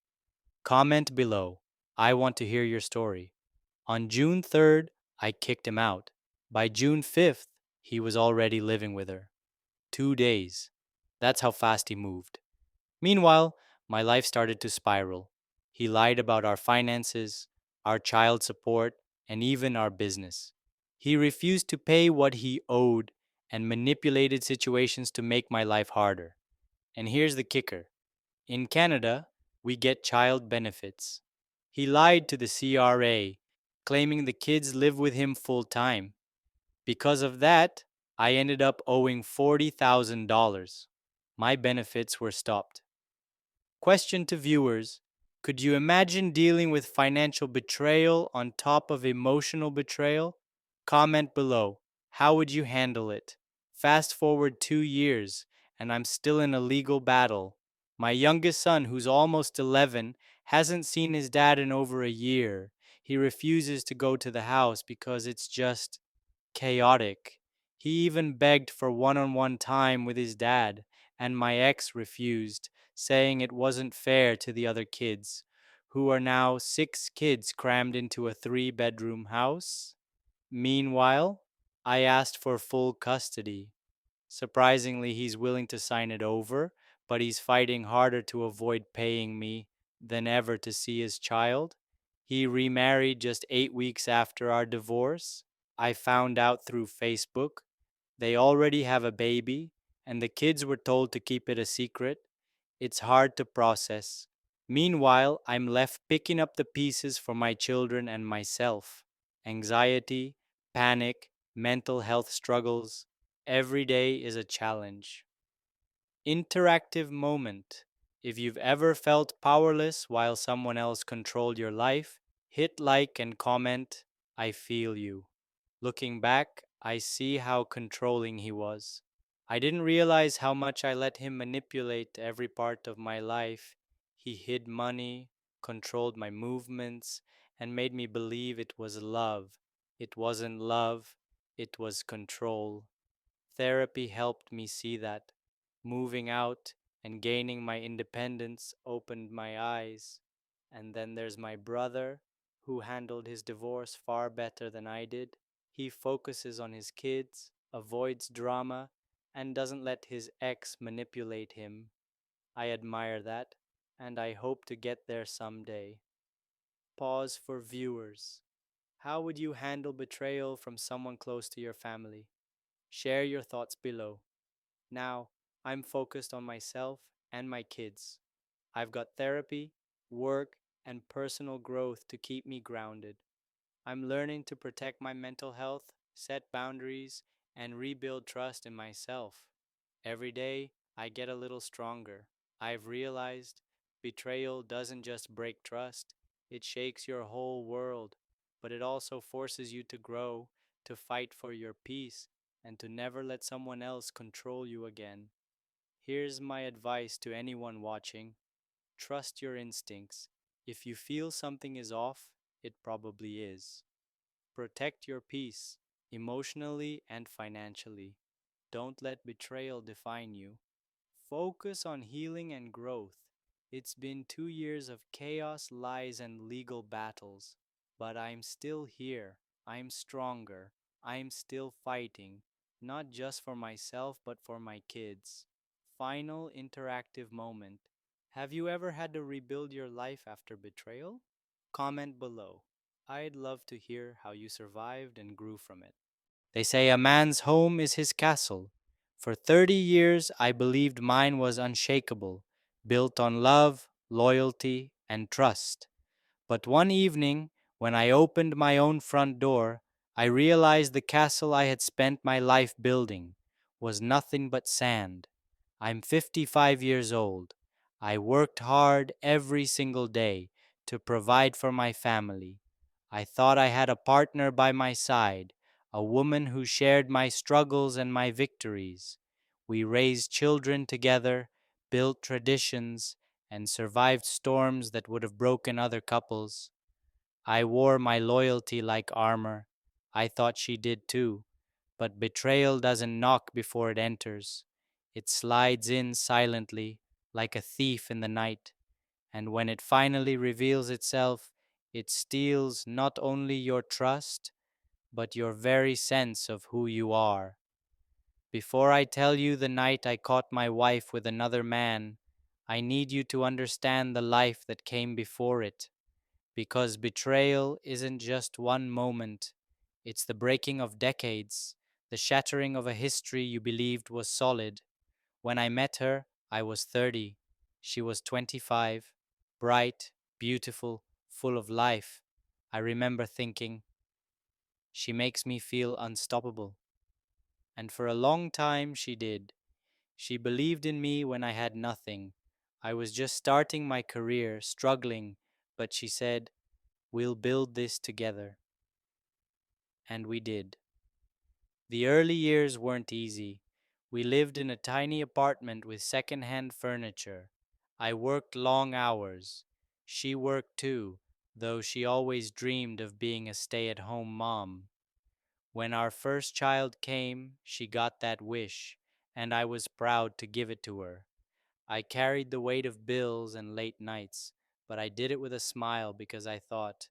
Comment below. I want to hear your story. On June 3rd, I kicked him out. By June 5th, he was already living with her. 2 days. That's how fast he moved. Meanwhile, my life started to spiral. He lied about our finances, our child support, and even our business. He refused to pay what he owed and manipulated situations to make my life harder. And here's the kicker. In Canada, we get child benefits. He lied to the CRA, claiming the kids live with him full time. Because of that, I ended up owing $40,000. My benefits were stopped. Question to viewers: could you imagine dealing with financial betrayal on top of emotional betrayal? Comment below. How would you handle it? Fast forward 2 years, and I'm still in a legal battle. My youngest son, who's almost 11, hasn't seen his dad in over a year. He refuses to go to the house because it's just chaotic. He even begged for one on one time with his dad, and my ex refused, saying it wasn't fair to the other kids, who are now 6 kids crammed into a 3 bedroom house. Meanwhile, I asked for full custody. Surprisingly, he's willing to sign it over, but he's fighting harder to avoid paying me than ever to see his child. He remarried just 8 weeks after our divorce. I found out through Facebook. They already have a baby, and the kids were told to keep it a secret. It's hard to process. Meanwhile, I'm left picking up the pieces for my children and myself. Anxiety, panic, mental health struggles. Every day is a challenge. Interactive moment. If you've ever felt powerless while someone else controlled your life, hit like and comment, I feel you. Looking back, I see how controlling he was. I didn't realize how much I let him manipulate every part of my life. He hid money, controlled my movements, and made me believe it was love. It wasn't love, it was control. Therapy helped me see that. Moving out and gaining my independence opened my eyes. And then there's my brother, who handled his divorce far better than I did. He focuses on his kids, avoids drama, and doesn't let his ex manipulate him. I admire that, and I hope to get there someday. Pause for viewers. How would you handle betrayal from someone close to your family? Share your thoughts below. Now, I'm focused on myself and my kids. I've got therapy, work, and personal growth to keep me grounded. I'm learning to protect my mental health, set boundaries, and rebuild trust in myself. Every day, I get a little stronger. I've realized betrayal doesn't just break trust, it shakes your whole world, but it also forces you to grow, to fight for your peace, and to never let someone else control you again. Here's my advice to anyone watching: trust your instincts. If you feel something is off, it probably is. Protect your peace, emotionally and financially. Don't let betrayal define you. Focus on healing and growth. It's been 2 years of chaos, lies, and legal battles, but I'm still here. I'm stronger. I'm still fighting, not just for myself, but for my kids. Final interactive moment. Have you ever had to rebuild your life after betrayal? Comment below. I'd love to hear how you survived and grew from it. They say a man's home is his castle. For 30 years, I believed mine was unshakable, built on love, loyalty, and trust. But one evening, when I opened my own front door, I realized the castle I had spent my life building was nothing but sand. I'm 55 years old. I worked hard every single day to provide for my family. I thought I had a partner by my side, a woman who shared my struggles and my victories. We raised children together, built traditions, and survived storms that would have broken other couples. I wore my loyalty like armor. I thought she did too. But betrayal doesn't knock before it enters. It slides in silently, like a thief in the night. And when it finally reveals itself, it steals not only your trust, but your very sense of who you are. Before I tell you the night I caught my wife with another man, I need you to understand the life that came before it. Because betrayal isn't just one moment, it's the breaking of decades, the shattering of a history you believed was solid. When I met her, I was 30. She was 25, bright, beautiful, full of life. I remember thinking, she makes me feel unstoppable. And for a long time she did. She believed in me when I had nothing. I was just starting my career, struggling, but she said, "We'll build this together." And we did. The early years weren't easy. We lived in a tiny apartment with second-hand furniture. I worked long hours. She worked too, though she always dreamed of being a stay-at-home mom. When our first child came, she got that wish, and I was proud to give it to her. I carried the weight of bills and late nights, but I did it with a smile because I thought,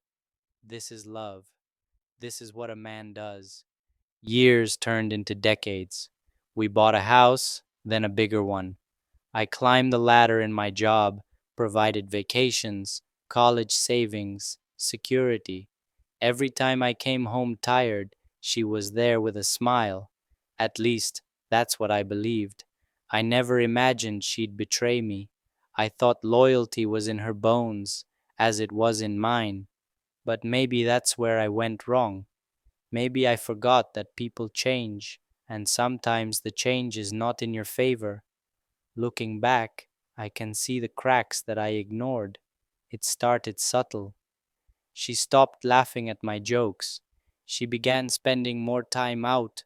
this is love. This is what a man does. Years turned into decades. We bought a house, then a bigger one. I climbed the ladder in my job, provided vacations, college savings, security. Every time I came home tired, she was there with a smile. At least, that's what I believed. I never imagined she'd betray me. I thought loyalty was in her bones, as it was in mine. But maybe that's where I went wrong. Maybe I forgot that people change, and sometimes the change is not in your favor. Looking back, I can see the cracks that I ignored. It started subtle. She stopped laughing at my jokes. She began spending more time out,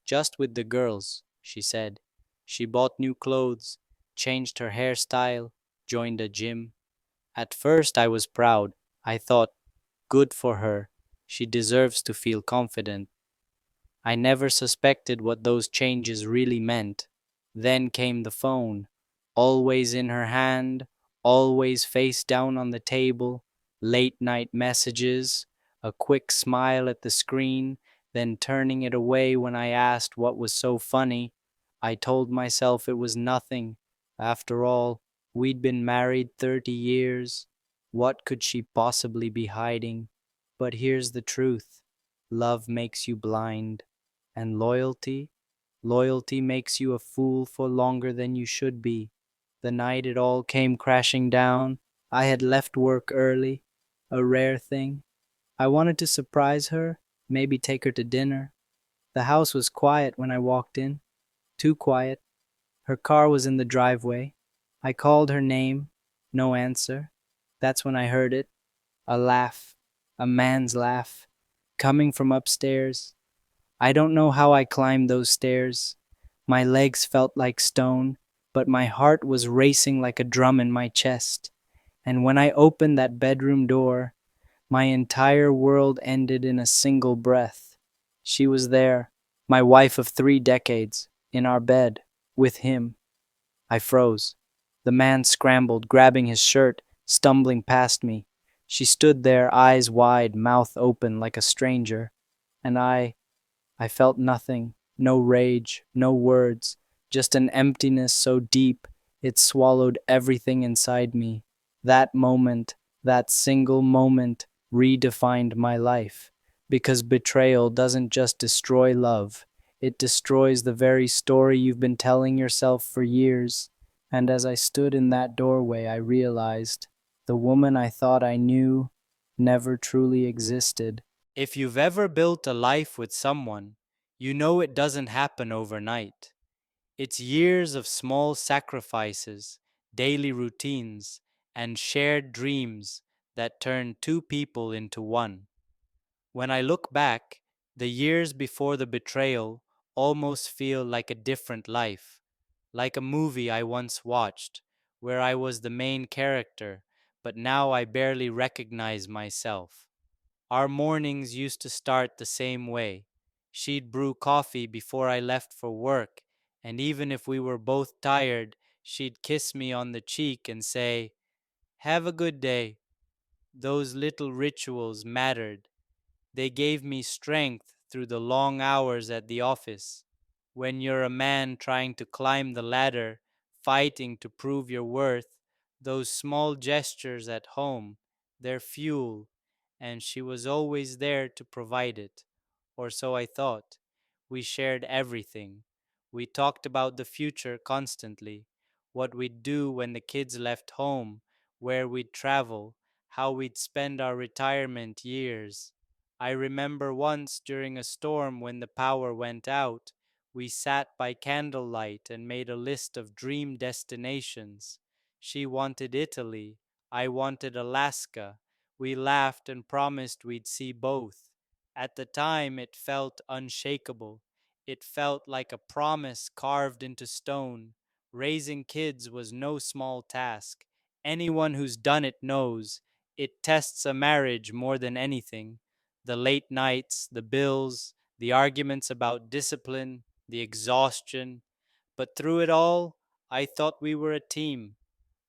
just with the girls, she said. She bought new clothes, changed her hairstyle, joined a gym. At first, I was proud. I thought, good for her. She deserves to feel confident. I never suspected what those changes really meant. Then came the phone, always in her hand, always face down on the table, late night messages, a quick smile at the screen, then turning it away when I asked what was so funny. I told myself it was nothing. After all, we'd been married 30 years. What could she possibly be hiding? But here's the truth. Love makes you blind. And loyalty? Loyalty makes you a fool for longer than you should be. The night it all came crashing down, I had left work early, a rare thing. I wanted to surprise her, maybe take her to dinner. The house was quiet when I walked in, too quiet. Her car was in the driveway. I called her name, no answer. That's when I heard it, a laugh, a man's laugh, coming from upstairs. I don't know how I climbed those stairs. My legs felt like stone, but my heart was racing like a drum in my chest. And when I opened that bedroom door, my entire world ended in a single breath. She was there, my wife of 3 decades, in our bed, with him. I froze. The man scrambled, grabbing his shirt, stumbling past me. She stood there, eyes wide, mouth open, like a stranger. And I felt nothing, no rage, no words, just an emptiness so deep it swallowed everything inside me. That moment, that single moment, redefined my life. Because betrayal doesn't just destroy love, it destroys the very story you've been telling yourself for years. And as I stood in that doorway, I realized the woman I thought I knew never truly existed. If you've ever built a life with someone, you know it doesn't happen overnight. It's years of small sacrifices, daily routines, and shared dreams that turn two people into one. When I look back, the years before the betrayal almost feel like a different life, like a movie I once watched, where I was the main character, but now I barely recognize myself. Our mornings used to start the same way. She'd brew coffee before I left for work, and even if we were both tired, she'd kiss me on the cheek and say, "Have a good day." Those little rituals mattered. They gave me strength through the long hours at the office. When you're a man trying to climb the ladder, fighting to prove your worth, those small gestures at home, they're fuel, and she was always there to provide it. Or so I thought. We shared everything. We talked about the future constantly, what we'd do when the kids left home, where we'd travel, how we'd spend our retirement years. I remember once during a storm when the power went out, We sat by candlelight and made a list of dream destinations. She wanted Italy, I wanted Alaska. We laughed and promised we'd see both. At the time, it felt unshakable. It felt like a promise carved into stone. Raising kids was no small task. Anyone who's done it knows it tests a marriage more than anything. The late nights, the bills, the arguments about discipline, the exhaustion. But through it all, I thought we were a team.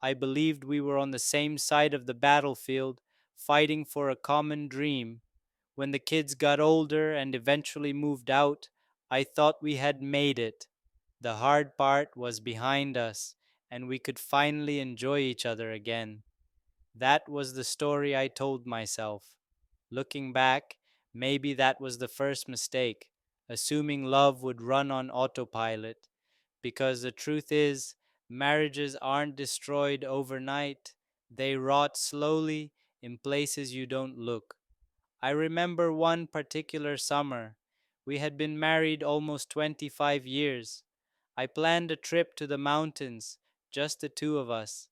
I believed we were on the same side of the battlefield, fighting for a common dream. When the kids got older and eventually moved out, I thought we had made it. The hard part was behind us, and we could finally enjoy each other again. That was the story I told myself. Looking back, maybe that was the first mistake, assuming love would run on autopilot. Because the truth is, marriages aren't destroyed overnight, they rot slowly in places you don't look. I remember one particular summer. We had been married almost 25 years. I planned a trip to the mountains, just the two of us.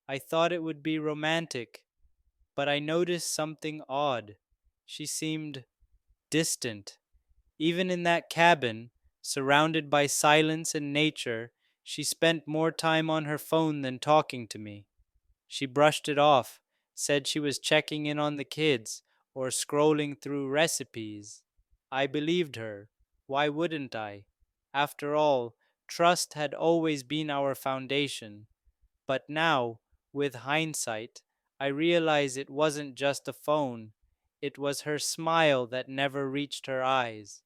I thought it would be romantic, but I noticed something odd. She seemed distant. Even in that cabin, surrounded by silence and nature, she spent more time on her phone than talking to me. She brushed it off, said she was checking in on the kids or scrolling through recipes. I believed her. Why wouldn't I? After all, trust had always been our foundation. But now, with hindsight, I realize it wasn't just a phone. It was her smile that never reached her eyes.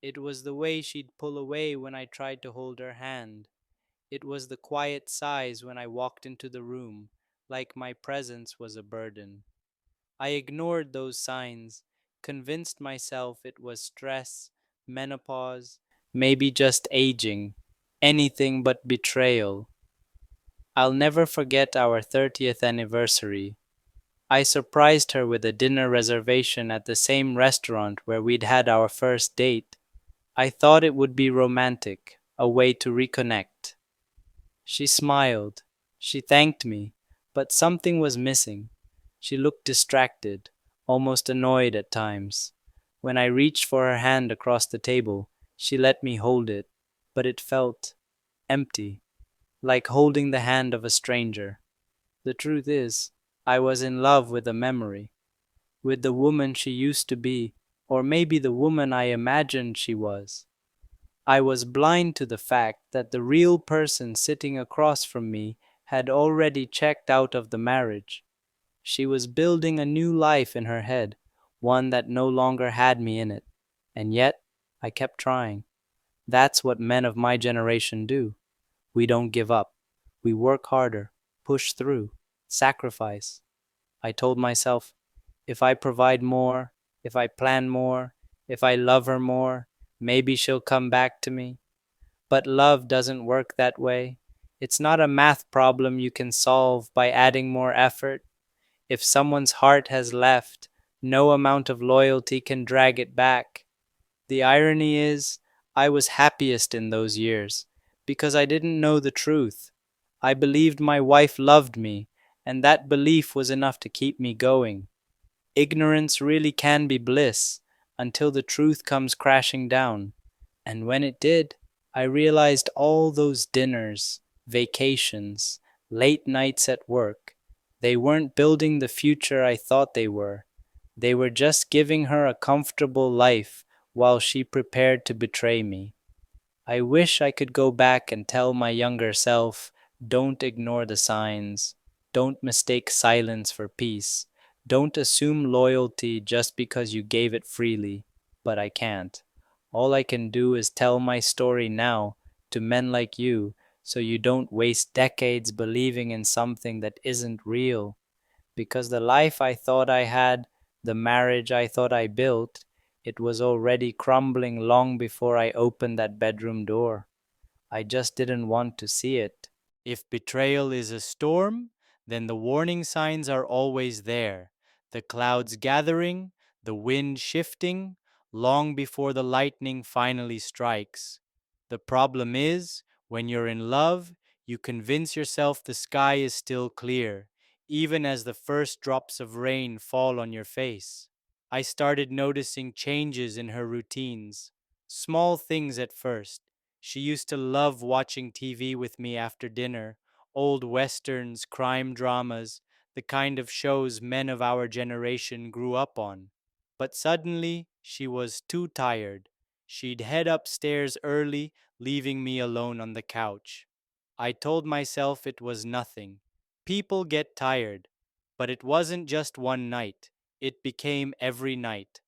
It was the way she'd pull away when I tried to hold her hand. It was the quiet sighs when I walked into the room, like my presence was a burden. I ignored those signs, convinced myself it was stress, menopause, maybe just aging, anything but betrayal. I'll never forget our 30th anniversary. I surprised her with a dinner reservation at the same restaurant where we'd had our first date. I thought it would be romantic, a way to reconnect. She smiled. She thanked me, but something was missing. She looked distracted, almost annoyed at times. When I reached for her hand across the table, she let me hold it, but it felt empty, like holding the hand of a stranger. The truth is, I was in love with a memory, with the woman she used to be, or maybe the woman I imagined she was. I was blind to the fact that the real person sitting across from me had already checked out of the marriage. She was building a new life in her head, one that no longer had me in it. And yet, I kept trying. That's what men of my generation do. We don't give up. We work harder, push through, sacrifice. I told myself, if I provide more, if I plan more, if I love her more, maybe she'll come back to me. But love doesn't work that way. It's not a math problem you can solve by adding more effort. If someone's heart has left, no amount of loyalty can drag it back. The irony is, I was happiest in those years because I didn't know the truth. I believed my wife loved me, and that belief was enough to keep me going. Ignorance really can be bliss until the truth comes crashing down. And when it did, I realized all those dinners, vacations, late nights at work, they weren't building the future I thought they were. They were just giving her a comfortable life while she prepared to betray me. I wish I could go back and tell my younger self, don't ignore the signs. Don't mistake silence for peace. Don't assume loyalty just because you gave it freely. But I can't. All I can do is tell my story now to men like you so you don't waste decades believing in something that isn't real. Because the life I thought I had, the marriage I thought I built, it was already crumbling long before I opened that bedroom door. I just didn't want to see it. If betrayal is a storm, then the warning signs are always there. The clouds gathering, the wind shifting, long before the lightning finally strikes. The problem is, when you're in love, you convince yourself the sky is still clear, even as the first drops of rain fall on your face. I started noticing changes in her routines. Small things at first. She used to love watching TV with me after dinner, old westerns, crime dramas, the kind of shows men of our generation grew up on. But suddenly, she was too tired. She'd head upstairs early, leaving me alone on the couch. I told myself it was nothing. People get tired. But it wasn't just one night, it became every night.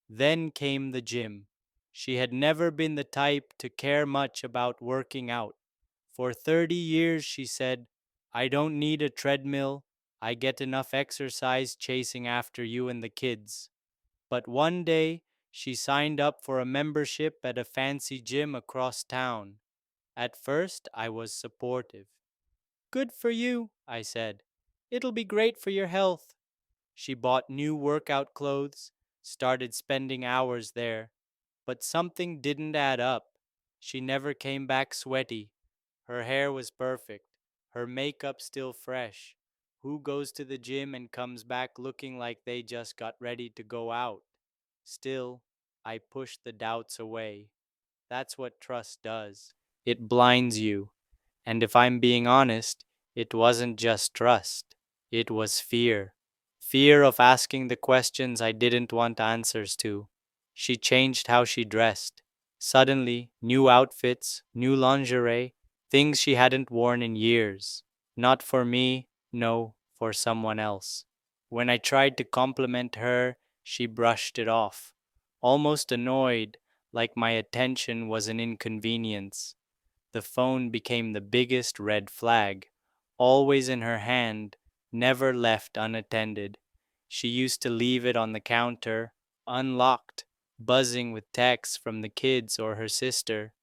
Then came the gym. She had never been the type to care much about working out. For 30 years, she said, I don't need a treadmill. I get enough exercise chasing after you and the kids. But one day, she signed up for a membership at a fancy gym across town. At first, I was supportive. Good for you, I said. It'll be great for your health. She bought new workout clothes, started spending hours there, but something didn't add up. She never came back sweaty. Her hair was perfect, her makeup still fresh. Who goes to the gym and comes back looking like they just got ready to go out? Still, I pushed the doubts away. That's what trust does. It blinds you. And if I'm being honest, it wasn't just trust, it was fear. Fear of asking the questions I didn't want answers to. She changed how she dressed. Suddenly, new outfits, new lingerie, things she hadn't worn in years. Not for me, no, for someone else. When I tried to compliment her, she brushed it off, almost annoyed, like my attention was an inconvenience. The phone became the biggest red flag, always in her hand, never left unattended. She used to leave it on the counter, unlocked, buzzing with texts from the kids or her sister.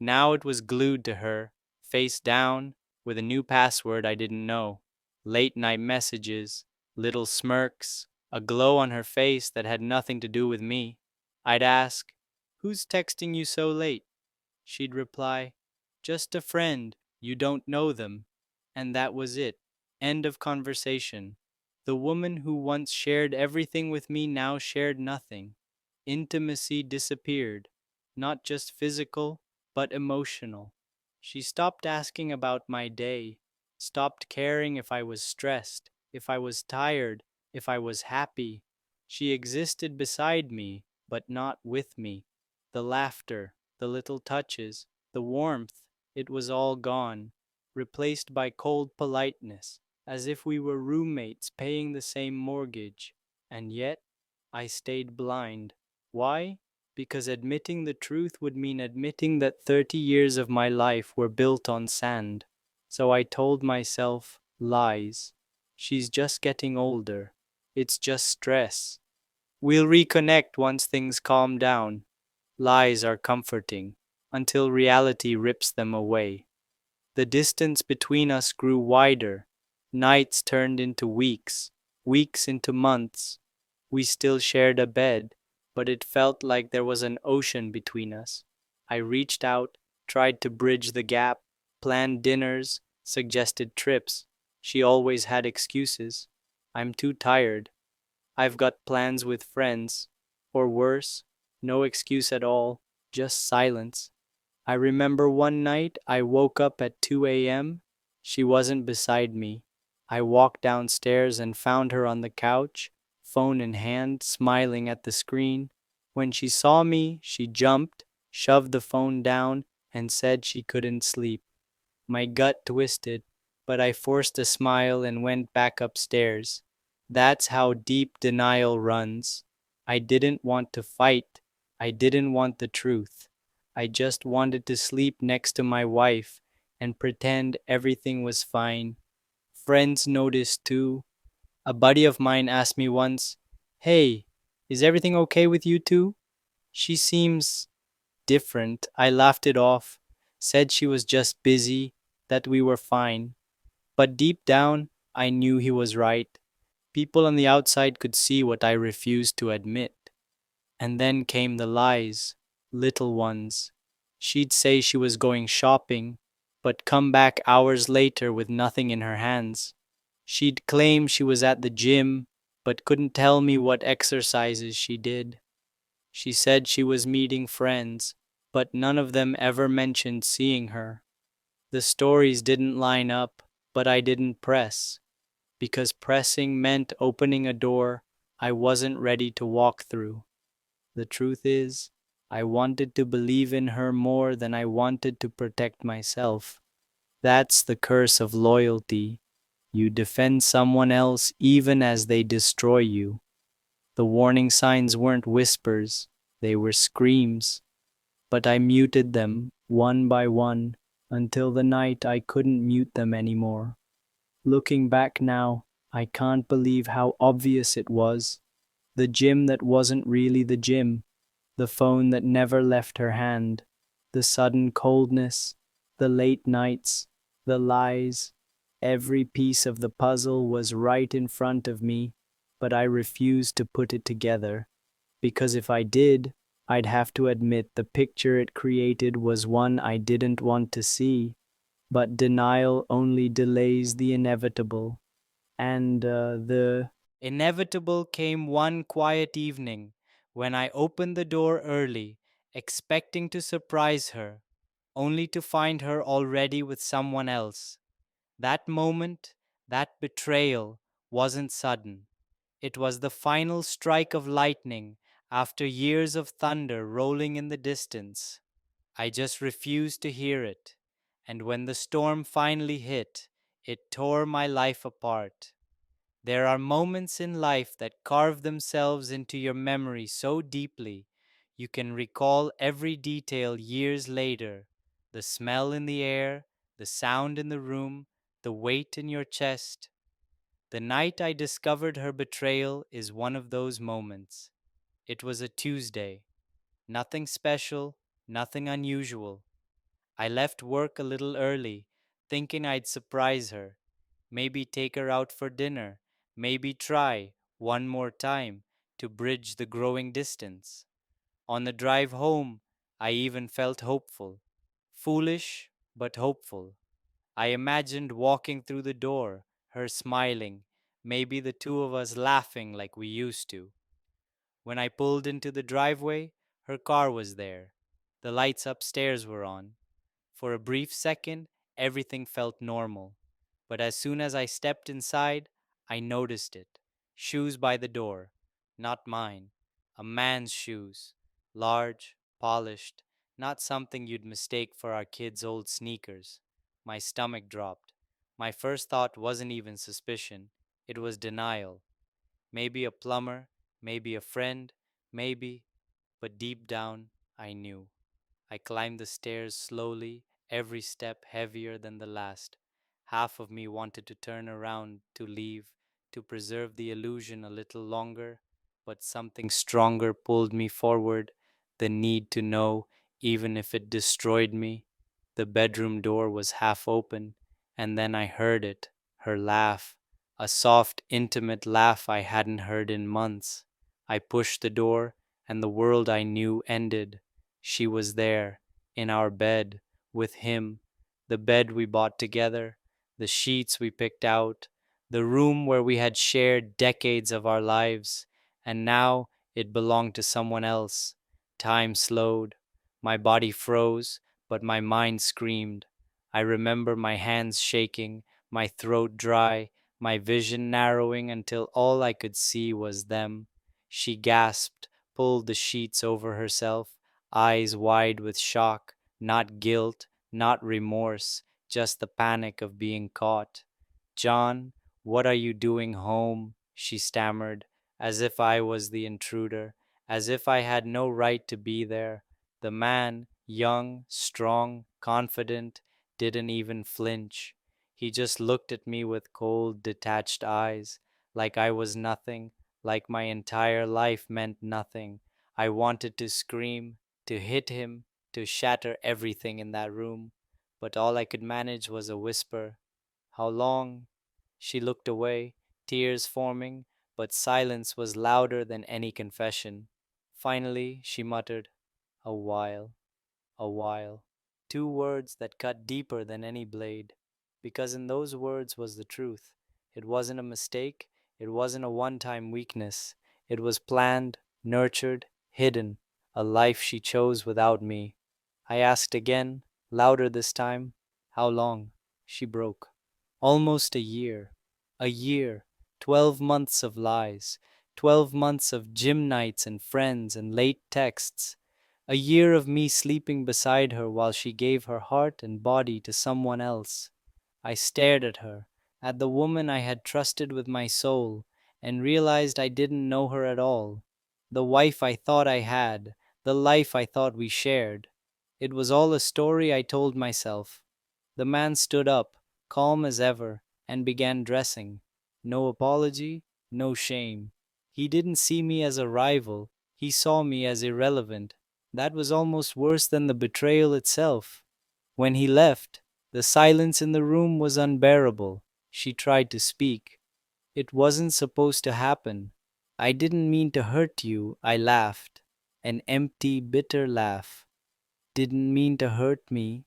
Now it was glued to her, face down, with a new password I didn't know. Late night messages, little smirks, a glow on her face that had nothing to do with me. I'd ask, Who's texting you so late? She'd reply, Just a friend, you don't know them. And that was it. End of conversation. The woman who once shared everything with me now shared nothing. Intimacy disappeared, not just physical, but emotional. She stopped asking about my day, stopped caring if I was stressed, if I was tired, if I was happy. She existed beside me, but not with me. The laughter, the little touches, the warmth, it was all gone, replaced by cold politeness, as if we were roommates paying the same mortgage. And yet, I stayed blind. Why? Because admitting the truth would mean admitting that 30 years of my life were built on sand. So I told myself, lies. She's just getting older. It's just stress. We'll reconnect once things calm down. Lies are comforting, until reality rips them away. The distance between us grew wider. Nights turned into weeks, weeks into months. We still shared a bed, but it felt like there was an ocean between us. I reached out, tried to bridge the gap, planned dinners, suggested trips. She always had excuses. I'm too tired. I've got plans with friends. Or worse, no excuse at all, just silence. I remember one night I woke up at 2 a.m. She wasn't beside me. I walked downstairs and found her on the couch, phone in hand, smiling at the screen. When she saw me, she jumped, shoved the phone down, and said she couldn't sleep. My gut twisted, but I forced a smile and went back upstairs. That's how deep denial runs. I didn't want to fight. I didn't want the truth. I just wanted to sleep next to my wife and pretend everything was fine. Friends noticed too. A buddy of mine asked me once, Hey, is everything okay with you two? She seems different. I laughed it off, said she was just busy, that we were fine. But deep down, I knew he was right. People on the outside could see what I refused to admit. And then came the lies, little ones. She'd say she was going shopping, but come back hours later with nothing in her hands. She'd claim she was at the gym, but couldn't tell me what exercises she did. She said she was meeting friends, but none of them ever mentioned seeing her. The stories didn't line up, but I didn't press, because pressing meant opening a door I wasn't ready to walk through. The truth is, I wanted to believe in her more than I wanted to protect myself. That's the curse of loyalty. You defend someone else even as they destroy you. The warning signs weren't whispers, they were screams. But I muted them one by one until the night I couldn't mute them anymore. Looking back now, I can't believe how obvious it was. The gym that wasn't really the gym, the phone that never left her hand, the sudden coldness, the late nights, the lies. Every piece of the puzzle was right in front of me, but I refused to put it together, because if I did, I'd have to admit the picture it created was one I didn't want to see. But denial only delays the inevitable, and the inevitable came one quiet evening when I opened the door early, expecting to surprise her, only to find her already with someone else. That moment, that betrayal, wasn't sudden. It was the final strike of lightning after years of thunder rolling in the distance. I just refused to hear it, and when the storm finally hit, it tore my life apart. There are moments in life that carve themselves into your memory so deeply you can recall every detail years later: the smell in the air, the sound in the room, the weight in your chest. The night I discovered her betrayal is one of those moments. It was a Tuesday. Nothing special, nothing unusual. I left work a little early, thinking I'd surprise her. Maybe take her out for dinner. Maybe try, one more time, to bridge the growing distance. On the drive home, I even felt hopeful. Foolish, but hopeful. I imagined walking through the door, her smiling, maybe the two of us laughing like we used to. When I pulled into the driveway, her car was there. The lights upstairs were on. For a brief second, everything felt normal. But as soon as I stepped inside, I noticed it. Shoes by the door. Not mine. A man's shoes. Large, polished, not something you'd mistake for our kids' old sneakers. My stomach dropped. My first thought wasn't even suspicion, it was denial. Maybe a plumber, maybe a friend, maybe, but deep down, I knew. I climbed the stairs slowly, every step heavier than the last. Half of me wanted to turn around, to leave, to preserve the illusion a little longer, but something stronger pulled me forward, the need to know, even if it destroyed me. The bedroom door was half open, and then I heard it, her laugh, a soft, intimate laugh I hadn't heard in months. I pushed the door, and the world I knew ended. She was there, in our bed, with him, the bed we bought together, the sheets we picked out, the room where we had shared decades of our lives, and now it belonged to someone else. Time slowed. My body froze, but my mind screamed. I remember my hands shaking, my throat dry, my vision narrowing until all I could see was them. She gasped, pulled the sheets over herself, eyes wide with shock, not guilt, not remorse, just the panic of being caught. "John, what are you doing home?" she stammered, as if I was the intruder, as if I had no right to be there. The man, young, strong, confident, didn't even flinch. He just looked at me with cold, detached eyes, like I was nothing, like my entire life meant nothing. I wanted to scream, to hit him, to shatter everything in that room, but all I could manage was a whisper. "How long?" She looked away, tears forming, but silence was louder than any confession. Finally, she muttered, "A while." A while. Two words that cut deeper than any blade. Because in those words was the truth. It wasn't a mistake. It wasn't a one time weakness. It was planned, nurtured, hidden. A life she chose without me. I asked again, louder this time. How long? She broke. Almost a year. A year. 12 months of lies. 12 months of gym nights and friends and late texts. A year of me sleeping beside her while she gave her heart and body to someone else. I stared at her, at the woman I had trusted with my soul, and realized I didn't know her at all. The wife I thought I had, the life I thought we shared. It was all a story I told myself. The man stood up, calm as ever, and began dressing. No apology, no shame. He didn't see me as a rival, he saw me as irrelevant. That was almost worse than the betrayal itself. When he left, the silence in the room was unbearable. She tried to speak. It wasn't supposed to happen. I didn't mean to hurt you, I laughed. An empty, bitter laugh. Didn't mean to hurt me.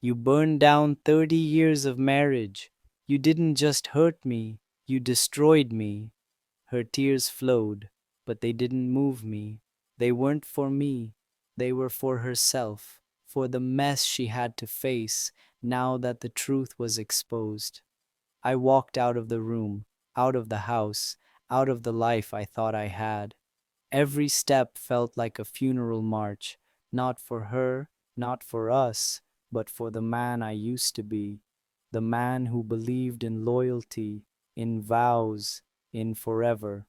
You burned down 30 years of marriage. You didn't just hurt me, you destroyed me. Her tears flowed, but they didn't move me. They weren't for me. They were for herself, for the mess she had to face now that the truth was exposed. I walked out of the room, out of the house, out of the life I thought I had. Every step felt like a funeral march, not for her, not for us, but for the man I used to be, the man who believed in loyalty, in vows, in forever.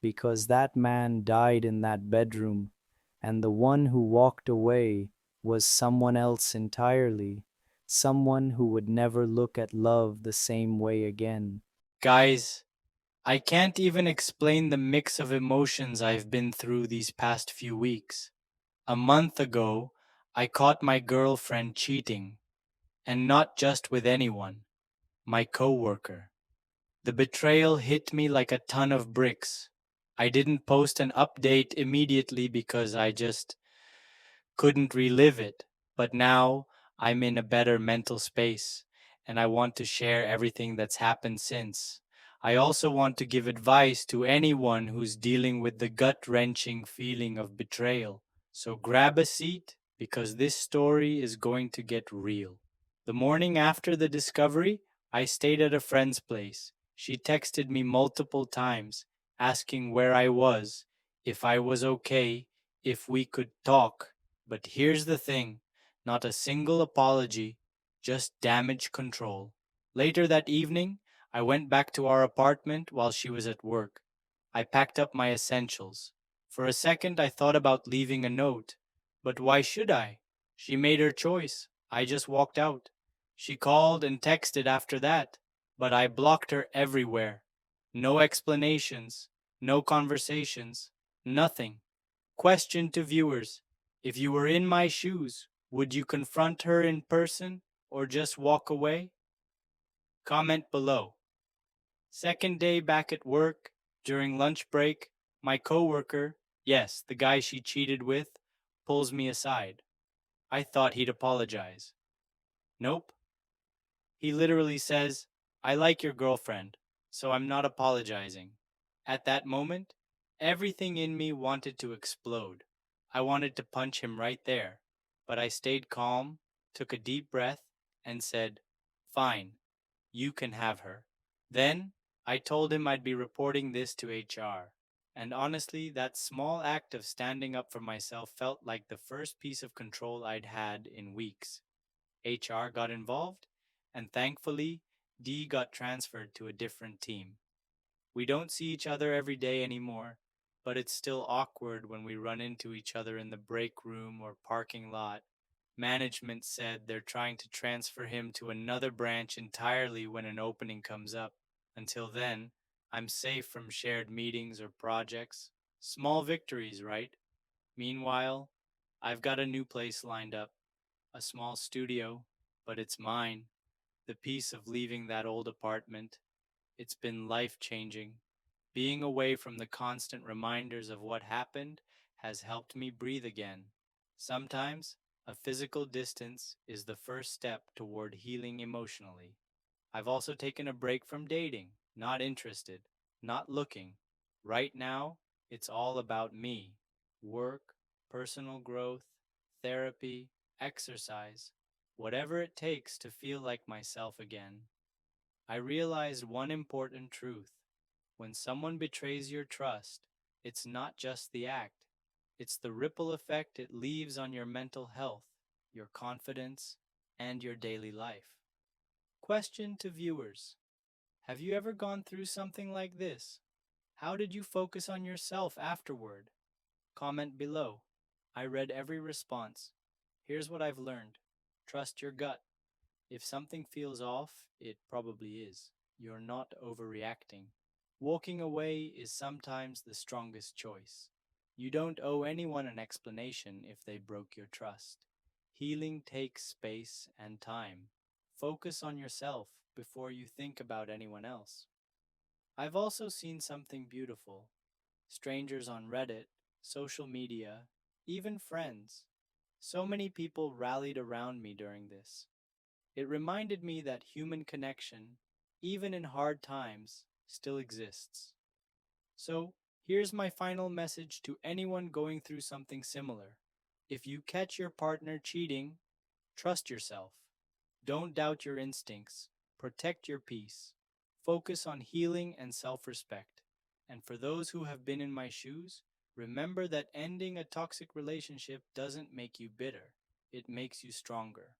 Because that man died in that bedroom, and the one who walked away was someone else entirely, someone who would never look at love the same way again. Guys, I can't even explain the mix of emotions I've been through these past few weeks. A month ago, I caught my girlfriend cheating, and not just with anyone, my coworker. The betrayal hit me like a ton of bricks. I didn't post an update immediately because I just couldn't relive it, but now I'm in a better mental space and I want to share everything that's happened since. I also want to give advice to anyone who's dealing with the gut wrenching feeling of betrayal. So grab a seat because this story is going to get real. The morning after the discovery, I stayed at a friend's place. She texted me multiple times asking where I was, if I was okay, if we could talk. But here's the thing, not a single apology, just damage control. Later that evening, I went back to our apartment while she was at work. I packed up my essentials. For a second, I thought about leaving a note. But why should I? She made her choice. I just walked out. She called and texted after that, but I blocked her everywhere. No explanations, no conversations, nothing. Question to viewers. If you were in my shoes, would you confront her in person or just walk away? Comment below. Second day back at work, during lunch break, my coworker, yes, the guy she cheated with, pulls me aside. I thought he'd apologize. Nope. He literally says, I like your girlfriend, so I'm not apologizing. At that moment, everything in me wanted to explode. I wanted to punch him right there, but I stayed calm, took a deep breath, and said, Fine, you can have her. Then I told him I'd be reporting this to HR. And honestly, that small act of standing up for myself felt like the first piece of control I'd had in weeks. HR got involved, and thankfully, D got transferred to a different team. We don't see each other every day anymore, but it's still awkward when we run into each other in the break room or parking lot. Management said they're trying to transfer him to another branch entirely when an opening comes up. Until then, I'm safe from shared meetings or projects. Small victories, right? Meanwhile, I've got a new place lined up, a small studio, but it's mine. The peace of leaving that old apartment. It's been life changing. Being away from the constant reminders of what happened has helped me breathe again. Sometimes A physical distance is the first step toward healing emotionally. I've also taken a break from dating, not interested, not looking. Right now, it's all about me: work, personal growth, therapy, exercise, whatever it takes to feel like myself again. I realized one important truth. When someone betrays your trust, it's not just the act, it's the ripple effect it leaves on your mental health, your confidence, and your daily life. Question to viewers: have you ever gone through something like this? How did you focus on yourself afterward? Comment below. I read every response. Here's what I've learned: trust your gut. If something feels off, it probably is. You're not overreacting. Walking away is sometimes the strongest choice. You don't owe anyone an explanation if they broke your trust. Healing takes space and time. Focus on yourself before you think about anyone else. I've also seen something beautiful. Strangers on Reddit, social media, even friends. So many people rallied around me during this. It reminded me that human connection, even in hard times, still exists. So, here's my final message to anyone going through something similar. If you catch your partner cheating, trust yourself. Don't doubt your instincts. Protect your peace. Focus on healing and self respect. And for those who have been in my shoes, remember that ending a toxic relationship doesn't make you bitter, it makes you stronger.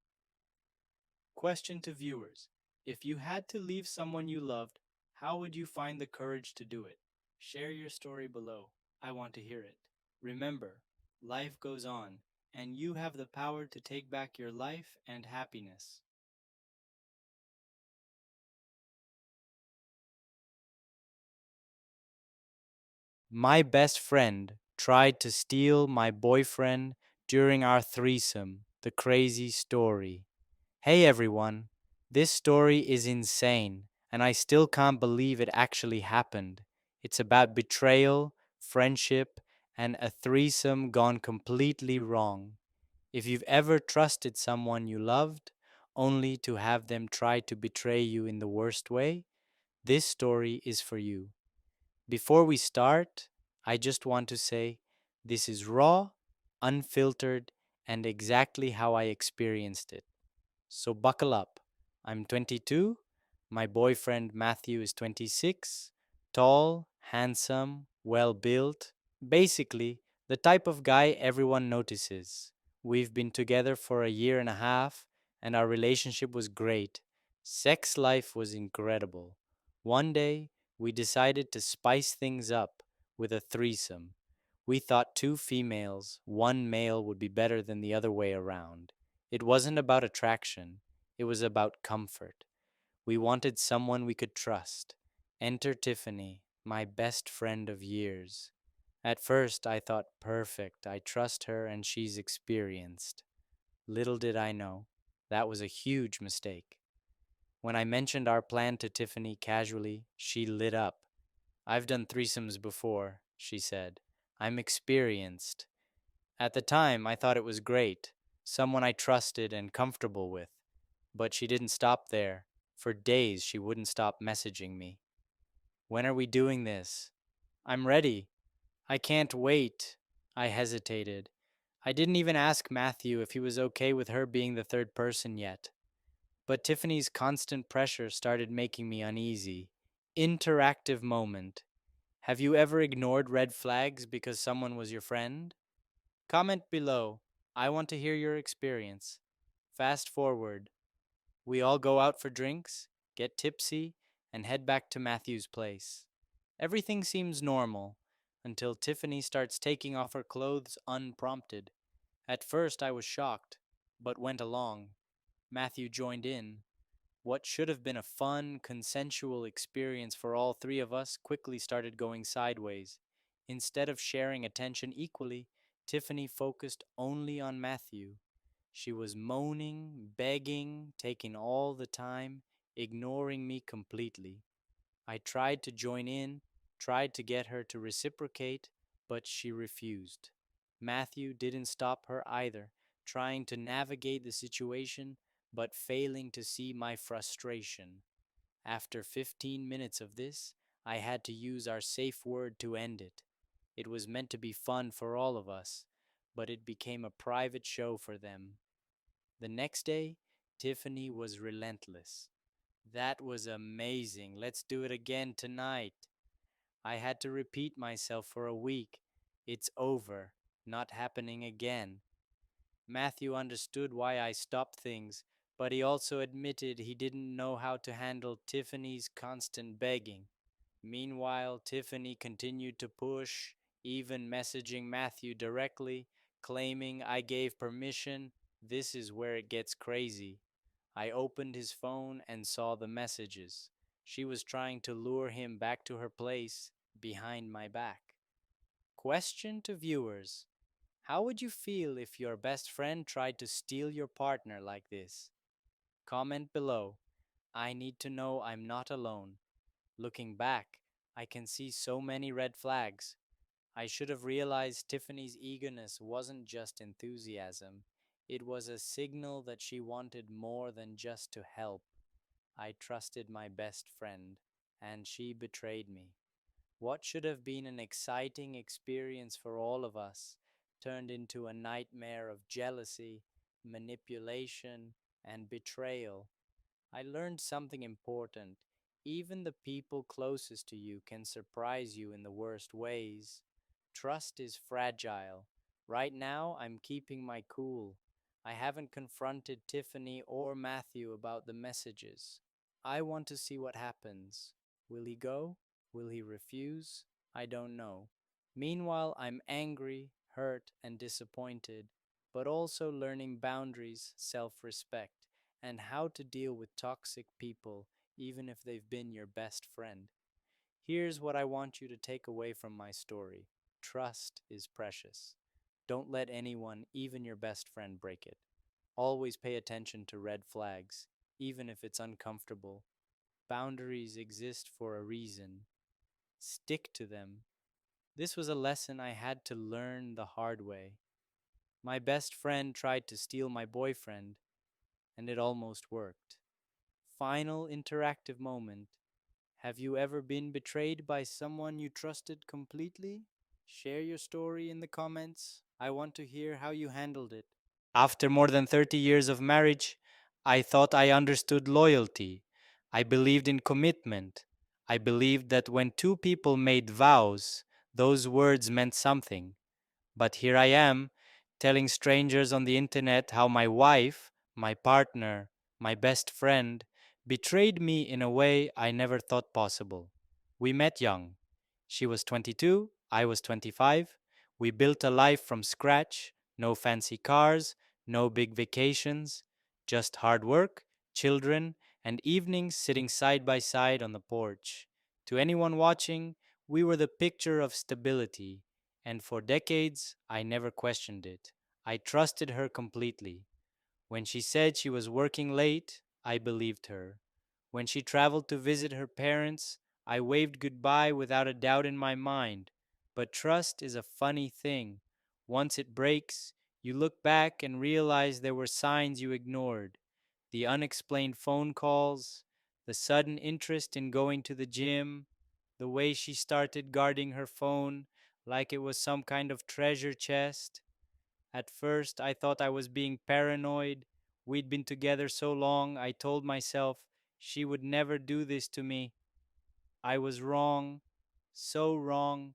Question to viewers: if you had to leave someone you loved, how would you find the courage to do it? Share your story below. I want to hear it. Remember, life goes on, and you have the power to take back your life and happiness. My best friend tried to steal my boyfriend during our threesome. The crazy story. Hey everyone, this story is insane, and I still can't believe it actually happened. It's about betrayal, friendship, and a threesome gone completely wrong. If you've ever trusted someone you loved, only to have them try to betray you in the worst way, this story is for you. Before we start, I just want to say this is raw, unfiltered, and exactly how I experienced it. So buckle up. I'm 22. My boyfriend Matthew is 26. Tall, handsome, well built. Basically, the type of guy everyone notices. We've been together for a year and a half, and our relationship was great. Sex life was incredible. One day, we decided to spice things up with a threesome. We thought two females, one male would be better than the other way around. It wasn't about attraction, it was about comfort. We wanted someone we could trust. Enter Tiffany, my best friend of years. At first, I thought, perfect, I trust her and she's experienced. Little did I know, that was a huge mistake. When I mentioned our plan to Tiffany casually, she lit up. I've done threesomes before, she said. I'm experienced. At the time, I thought it was great, someone I trusted and comfortable with. But she didn't stop there. For days, she wouldn't stop messaging me. When are we doing this? I'm ready. I can't wait. I hesitated. I didn't even ask Matthew if he was okay with her being the third person yet. But Tiffany's constant pressure started making me uneasy. Interactive moment. Have you ever ignored red flags because someone was your friend? Comment below. I want to hear your experience. Fast forward. We all go out for drinks, get tipsy, and head back to Matthew's place. Everything seems normal until Tiffany starts taking off her clothes unprompted. At first, I was shocked, but went along. Matthew joined in. What should have been a fun, consensual experience for all three of us quickly started going sideways. Instead of sharing attention equally, Tiffany focused only on Matthew. She was moaning, begging, taking all the time, ignoring me completely. I tried to join in, tried to get her to reciprocate, but she refused. Matthew didn't stop her either. trying to navigate the situation but failing to see my frustration. After 15 minutes of this, I had to use our safe word to end it. It was meant to be fun for all of us, but it became a private show for them. The next day, Tiffany was relentless. That was amazing. Let's do it again tonight. I had to repeat myself for a week. It's over. Not happening again. Matthew understood why I stopped things, but he also admitted he didn't know how to handle Tiffany's constant begging. Meanwhile, Tiffany continued to push, even messaging Matthew directly, claiming I gave permission. This is where it gets crazy. I opened his phone and saw the messages. She was trying to lure him back to her place behind my back. Question to viewers: how would you feel if your best friend tried to steal your partner like this? Comment below. I need to know I'm not alone. Looking back, I can see so many red flags. I should have realized Tiffany's eagerness wasn't just enthusiasm. It was a signal that she wanted more than just to help. I trusted my best friend, and she betrayed me. What should have been an exciting experience for all of us turned into a nightmare of jealousy, manipulation, and betrayal. I learned something important. Even the people closest to you can surprise you in the worst ways. Trust is fragile. Right now, I'm keeping my cool. I haven't confronted Tiffany or Matthew about the messages. I want to see what happens. Will he go? Will he refuse? I don't know. Meanwhile, I'm angry, hurt, and disappointed, but also learning boundaries, self respect, and how to deal with toxic people, even if they've been your best friend. Here's what I want you to take away from my story: trust is precious. Don't let anyone, even your best friend, break it. Always pay attention to red flags, even if it's uncomfortable. Boundaries exist for a reason. Stick to them. This was a lesson I had to learn the hard way. My best friend tried to steal my boyfriend, and it almost worked. Final interactive moment. Have you ever been betrayed by someone you trusted completely? Share your story in the comments. I want to hear how you handled it. After more than 30 years of marriage, I thought I understood loyalty. I believed in commitment. I believed that when two people made vows, those words meant something. But here I am, telling strangers on the internet how my wife, my partner, my best friend betrayed me in a way I never thought possible. We met young. She was 22, I was 25. We built a life from scratch: no fancy cars, no big vacations, just hard work, children, and evenings sitting side by side on the porch. To anyone watching, we were the picture of stability, and for decades, I never questioned it. I trusted her completely. When she said she was working late, I believed her. When she traveled to visit her parents, I waved goodbye without a doubt in my mind. But trust is a funny thing. Once it breaks, you look back and realize there were signs you ignored: the unexplained phone calls, the sudden interest in going to the gym, the way she started guarding her phone like it was some kind of treasure chest. At first, I thought I was being paranoid. We'd been together so long, I told myself she would never do this to me. I was wrong, so wrong.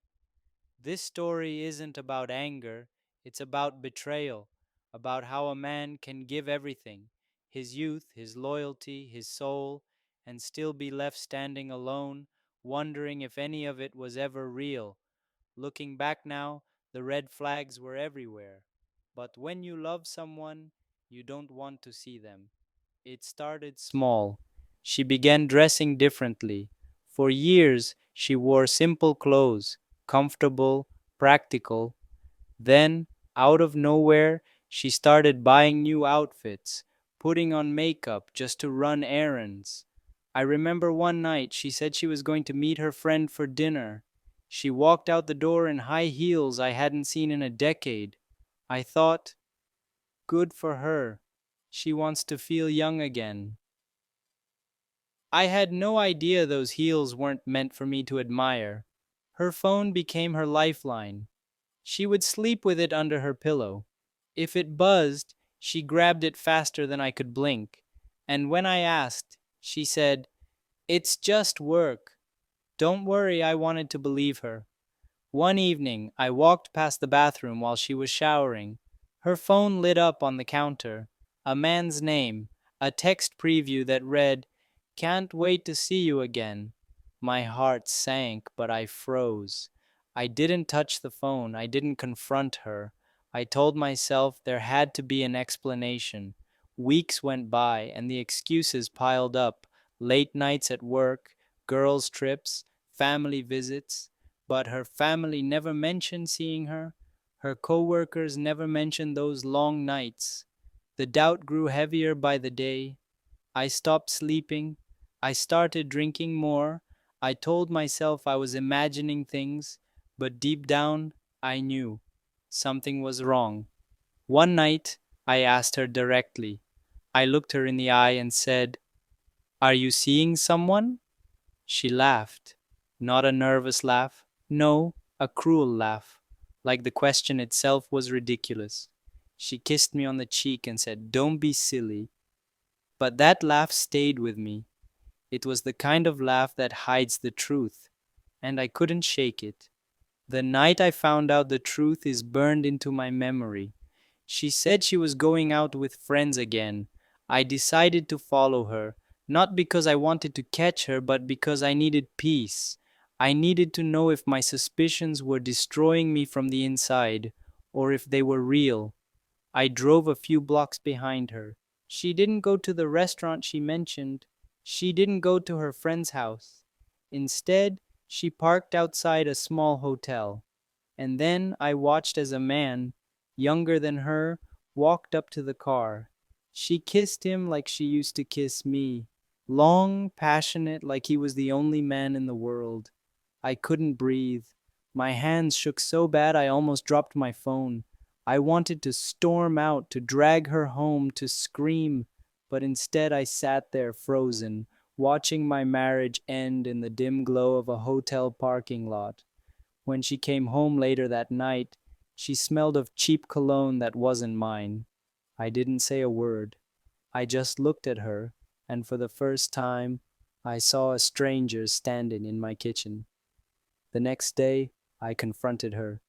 This story isn't about anger, it's about betrayal, about how a man can give everything: his youth, his loyalty, his soul, and still be left standing alone, wondering if any of it was ever real. Looking back now, the red flags were everywhere. But when you love someone, you don't want to see them. It started small. She began dressing differently. For years, she wore simple clothes, comfortable, practical. Then, out of nowhere, she started buying new outfits, putting on makeup just to run errands. I remember one night she said she was going to meet her friend for dinner. She walked out the door in high heels I hadn't seen in a decade. I thought, Good for her. She wants to feel young again. I had no idea those heels weren't meant for me to admire. Her phone became her lifeline. She would sleep with it under her pillow. If it buzzed, she grabbed it faster than I could blink. And when I asked, she said, "It's just work." Don't worry, I wanted to believe her. One evening, I walked past the bathroom while she was showering. Her phone lit up on the counter. A man's name, a text preview that read, "Can't wait to see you again." My heart sank, but I froze. I didn't touch the phone. I didn't confront her. I told myself there had to be an explanation. Weeks went by, and the excuses piled up: late nights at work, girls' trips, family visits. But her family never mentioned seeing her. Her coworkers never mentioned those long nights. The doubt grew heavier by the day. I stopped sleeping. I started drinking more. I told myself I was imagining things, but deep down, I knew something was wrong. One night, I asked her directly. I looked her in the eye and said, "Are you seeing someone?" She laughed. Not a nervous laugh. No, a cruel laugh. Like the question itself was ridiculous. She kissed me on the cheek and said, "Don't be silly." But that laugh stayed with me. It was the kind of laugh that hides the truth, and I couldn't shake it. The night I found out the truth is burned into my memory. She said she was going out with friends again. I decided to follow her, not because I wanted to catch her, but because I needed peace. I needed to know if my suspicions were destroying me from the inside, or if they were real. I drove a few blocks behind her. She didn't go to the restaurant she mentioned. She didn't go to her friend's house. Instead, she parked outside a small hotel. And then I watched as a man, younger than her, walked up to the car. She kissed him like she used to kiss me, long, passionate, like he was the only man in the world. I couldn't breathe. My hands shook so bad I almost dropped my phone. I wanted to storm out, to drag her home, to scream, but instead I sat there frozen, watching my marriage end in the dim glow of a hotel parking lot. When she came home later that night, she smelled of cheap cologne that wasn't mine. I didn't say a word. I just looked at her, and for the first time, I saw a stranger standing in my kitchen. The next day, I confronted her.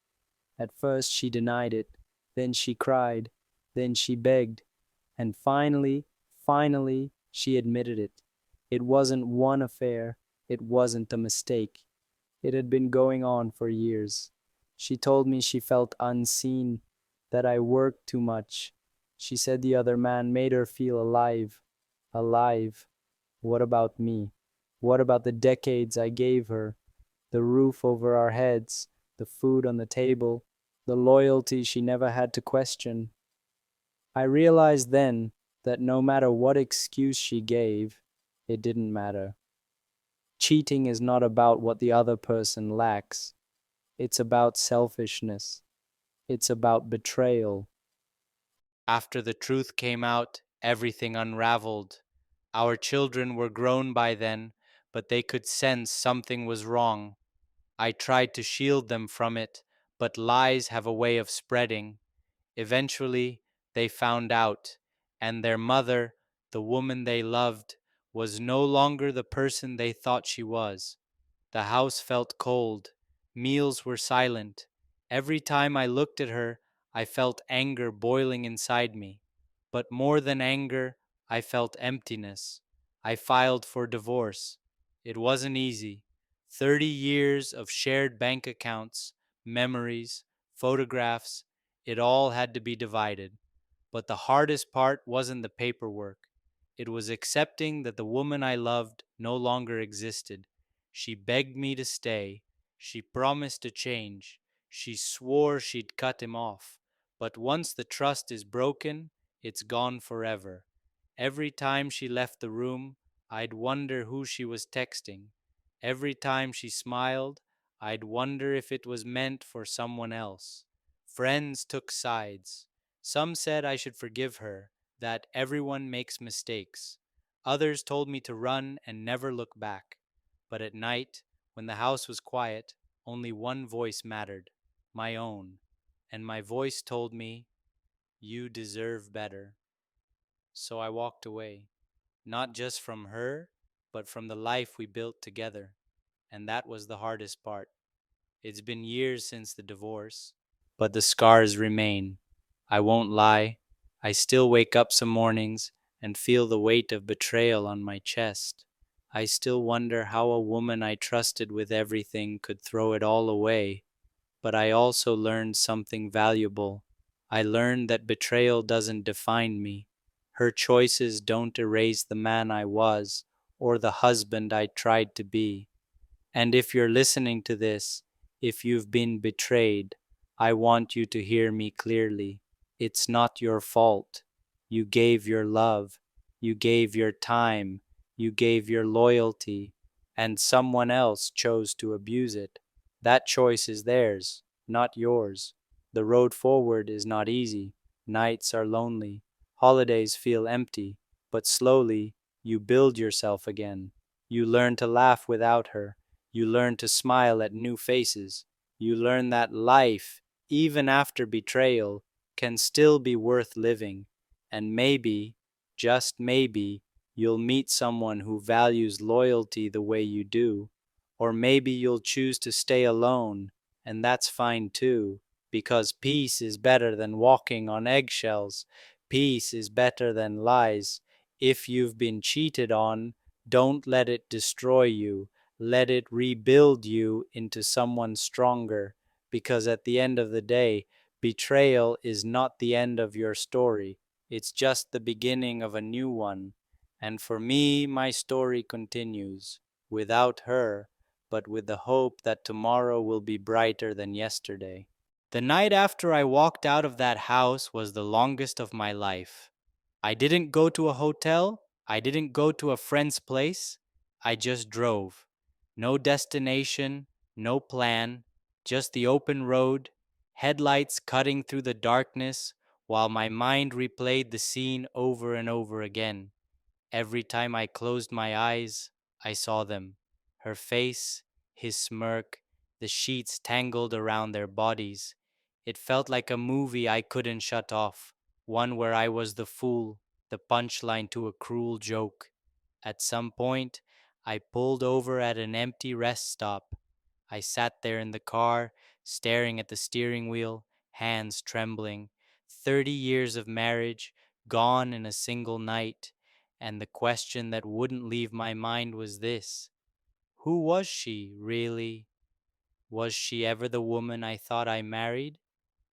At first, she denied it. Then she cried. Then she begged. And finally, she admitted it. It wasn't one affair. It wasn't a mistake. It had been going on for years. She told me she felt unseen, that I worked too much. She said the other man made her feel alive. Alive. What about me? What about the decades I gave her? The roof over our heads, the food on the table, the loyalty she never had to question. I realized then that no matter what excuse she gave, it didn't matter. Cheating is not about what the other person lacks. It's about selfishness. It's about betrayal. After the truth came out, everything unraveled. Our children were grown by then, but they could sense something was wrong. I tried to shield them from it, but lies have a way of spreading. Eventually, they found out, and their mother, the woman they loved, was no longer the person they thought she was. The house felt cold. Meals were silent. Every time I looked at her, I felt anger boiling inside me. But more than anger, I felt emptiness. I filed for divorce. It wasn't easy. 30 years of shared bank accounts, memories, photographs, it all had to be divided. But the hardest part wasn't the paperwork. It was accepting that the woman I loved no longer existed. She begged me to stay. She promised to change. She swore she'd cut him off. But once the trust is broken, it's gone forever. Every time she left the room, I'd wonder who she was texting. Every time she smiled, I'd wonder if it was meant for someone else. Friends took sides. Some said I should forgive her, that everyone makes mistakes. Others told me to run and never look back. But at night, when the house was quiet, only one voice mattered, my own. And my voice told me, "You deserve better." So I walked away, not just from her, but from the life we built together. And that was the hardest part. It's been years since the divorce, but the scars remain. I won't lie, I still wake up some mornings and feel the weight of betrayal on my chest. I still wonder how a woman I trusted with everything could throw it all away. But I also learned something valuable. I learned that betrayal doesn't define me. Her choices don't erase the man I was or the husband I tried to be. And if you're listening to this, if you've been betrayed, I want you to hear me clearly. It's not your fault. You gave your love, you gave your time, you gave your loyalty, and someone else chose to abuse it. That choice is theirs, not yours. The road forward is not easy. Nights are lonely. Holidays feel empty. But slowly, you build yourself again. You learn to laugh without her. You learn to smile at new faces. You learn that life, even after betrayal, can still be worth living. And maybe, just maybe, you'll meet someone who values loyalty the way you do. Or maybe you'll choose to stay alone, and that's fine too, because peace is better than walking on eggshells. Peace is better than lies. If you've been cheated on, don't let it destroy you. Let it rebuild you into someone stronger, because at the end of the day, betrayal is not the end of your story. It's just the beginning of a new one. And for me, my story continues without her, but with the hope that tomorrow will be brighter than yesterday. The night after I walked out of that house was the longest of my life. I didn't go to a hotel. I didn't go to a friend's place. I just drove. No destination, no plan, just the open road, headlights cutting through the darkness while my mind replayed the scene over and over again. Every time I closed my eyes, I saw them. Her face, his smirk, the sheets tangled around their bodies. It felt like a movie I couldn't shut off, one where I was the fool, the punchline to a cruel joke. At some point, I pulled over at an empty rest stop. I sat there in the car, staring at the steering wheel, hands trembling. 30 years of marriage, gone in a single night. And the question that wouldn't leave my mind was this: who was she, really? Was she ever the woman I thought I married?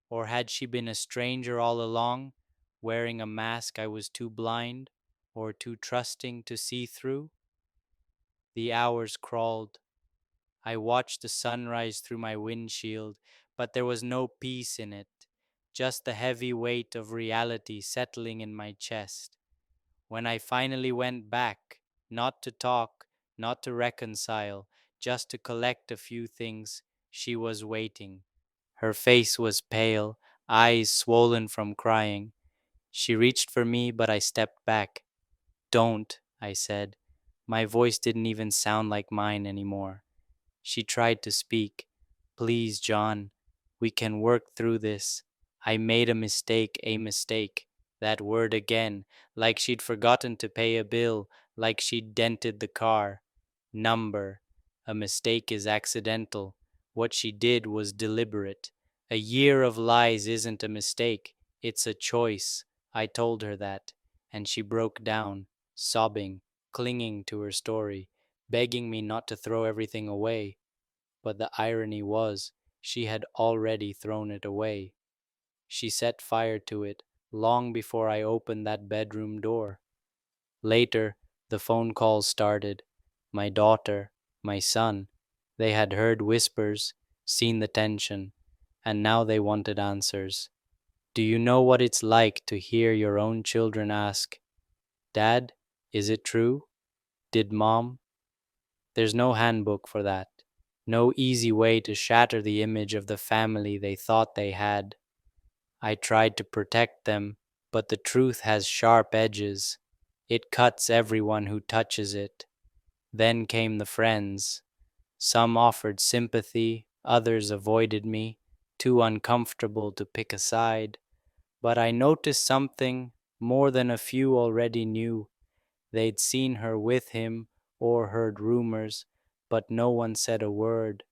Or had she been a stranger all along, wearing a mask I was too blind or too trusting to see through? The hours crawled. I watched the sunrise through my windshield, but there was no peace in it, just the heavy weight of reality settling in my chest. When I finally went back, not to talk, not to reconcile, just to collect a few things, she was waiting. Her face was pale, eyes swollen from crying. She reached for me, but I stepped back. "Don't," I said. My voice didn't even sound like mine anymore. She tried to speak. "Please, John, we can work through this. I made a mistake." That word again, like she'd forgotten to pay a bill, like she'd dented the car. Number. A mistake is accidental. What she did was deliberate. A year of lies isn't a mistake, it's a choice. I told her that, and she broke down, sobbing, clinging to her story, begging me not to throw everything away. But the irony was, she had already thrown it away. She set fire to it long before I opened that bedroom door. Later, the phone calls started. My daughter, my son, they had heard whispers, seen the tension, and now they wanted answers. Do you know what it's like to hear your own children ask, "Dad, is it true? Did Mom?" There's no handbook for that. No easy way to shatter the image of the family they thought they had. I tried to protect them, but the truth has sharp edges. It cuts everyone who touches it. Then came the friends. Some offered sympathy, others avoided me, too uncomfortable to pick a side. But I noticed something more than a few already knew. They'd seen her with him or heard rumors, but no one said a word.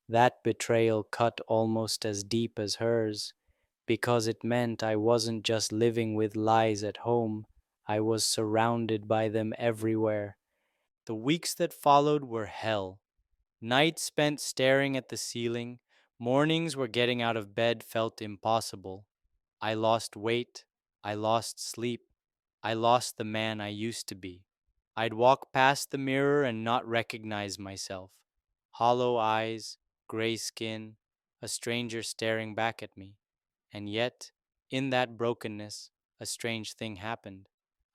That betrayal cut almost as deep as hers, because it meant I wasn't just living with lies at home, I was surrounded by them everywhere. The weeks that followed were hell. Nights spent staring at the ceiling, mornings where getting out of bed felt impossible. I lost weight, I lost sleep, I lost the man I used to be. I'd walk past the mirror and not recognize myself. Hollow eyes, gray skin, a stranger staring back at me. And yet, in that brokenness, a strange thing happened.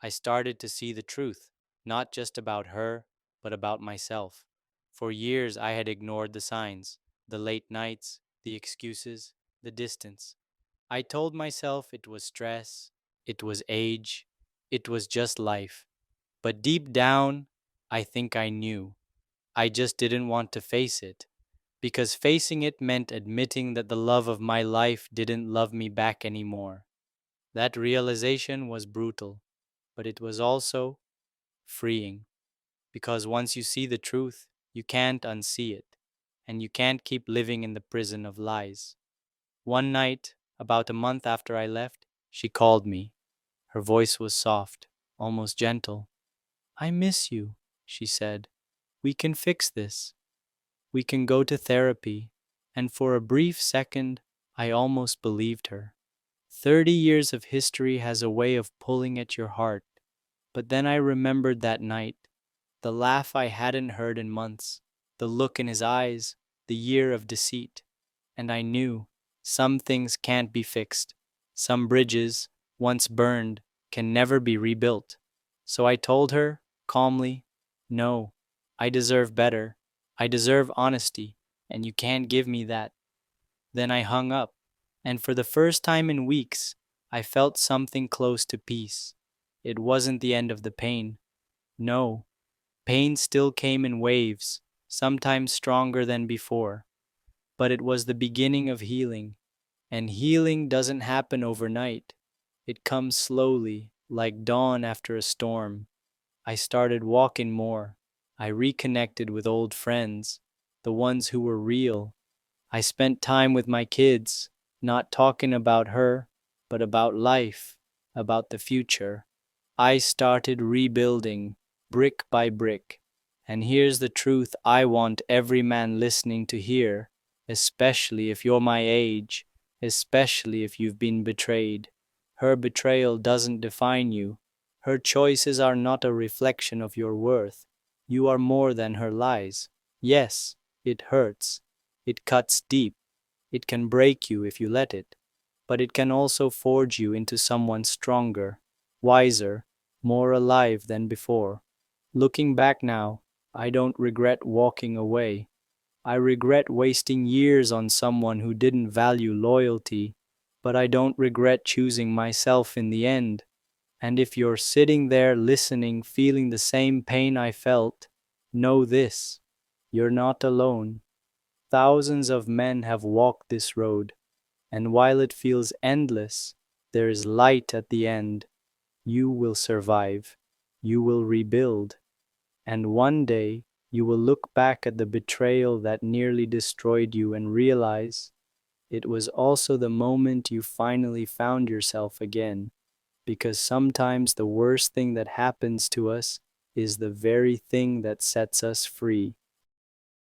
I started to see the truth, not just about her, but about myself. For years, I had ignored the signs, the late nights, the excuses, the distance. I told myself it was stress, it was age, it was just life. But deep down, I think I knew. I just didn't want to face it, because facing it meant admitting that the love of my life didn't love me back anymore. That realization was brutal, but it was also freeing, because once you see the truth, you can't unsee it, and you can't keep living in the prison of lies. One night, about a month after I left, she called me. Her voice was soft, almost gentle. "I miss you," she said. "We can fix this. We can go to therapy." And for a brief second, I almost believed her. 30 years of history has a way of pulling at your heart. But then I remembered that night, the laugh I hadn't heard in months, the look in his eyes, the year of deceit. And I knew some things can't be fixed. Some bridges, once burned, can never be rebuilt. So I told her, calmly, "No, I deserve better. I deserve honesty, and you can't give me that." Then I hung up, and for the first time in weeks, I felt something close to peace. It wasn't the end of the pain. No, pain still came in waves, sometimes stronger than before. But it was the beginning of healing, and healing doesn't happen overnight. It comes slowly, like dawn after a storm. I started walking more. I reconnected with old friends, the ones who were real. I spent time with my kids, not talking about her, but about life, about the future. I started rebuilding, brick by brick. And here's the truth I want every man listening to hear, especially if you're my age, especially if you've been betrayed. Her betrayal doesn't define you. Her choices are not a reflection of your worth. You are more than her lies. Yes, it hurts. It cuts deep. It can break you if you let it. But it can also forge you into someone stronger, wiser, more alive than before. Looking back now, I don't regret walking away. I regret wasting years on someone who didn't value loyalty, but I don't regret choosing myself in the end. And if you're sitting there listening, feeling the same pain I felt, know this: you're not alone. Thousands of men have walked this road, and while it feels endless, there is light at the end. You will survive. You will rebuild. And one day, you will look back at the betrayal that nearly destroyed you and realize it was also the moment you finally found yourself again. Because sometimes the worst thing that happens to us is the very thing that sets us free.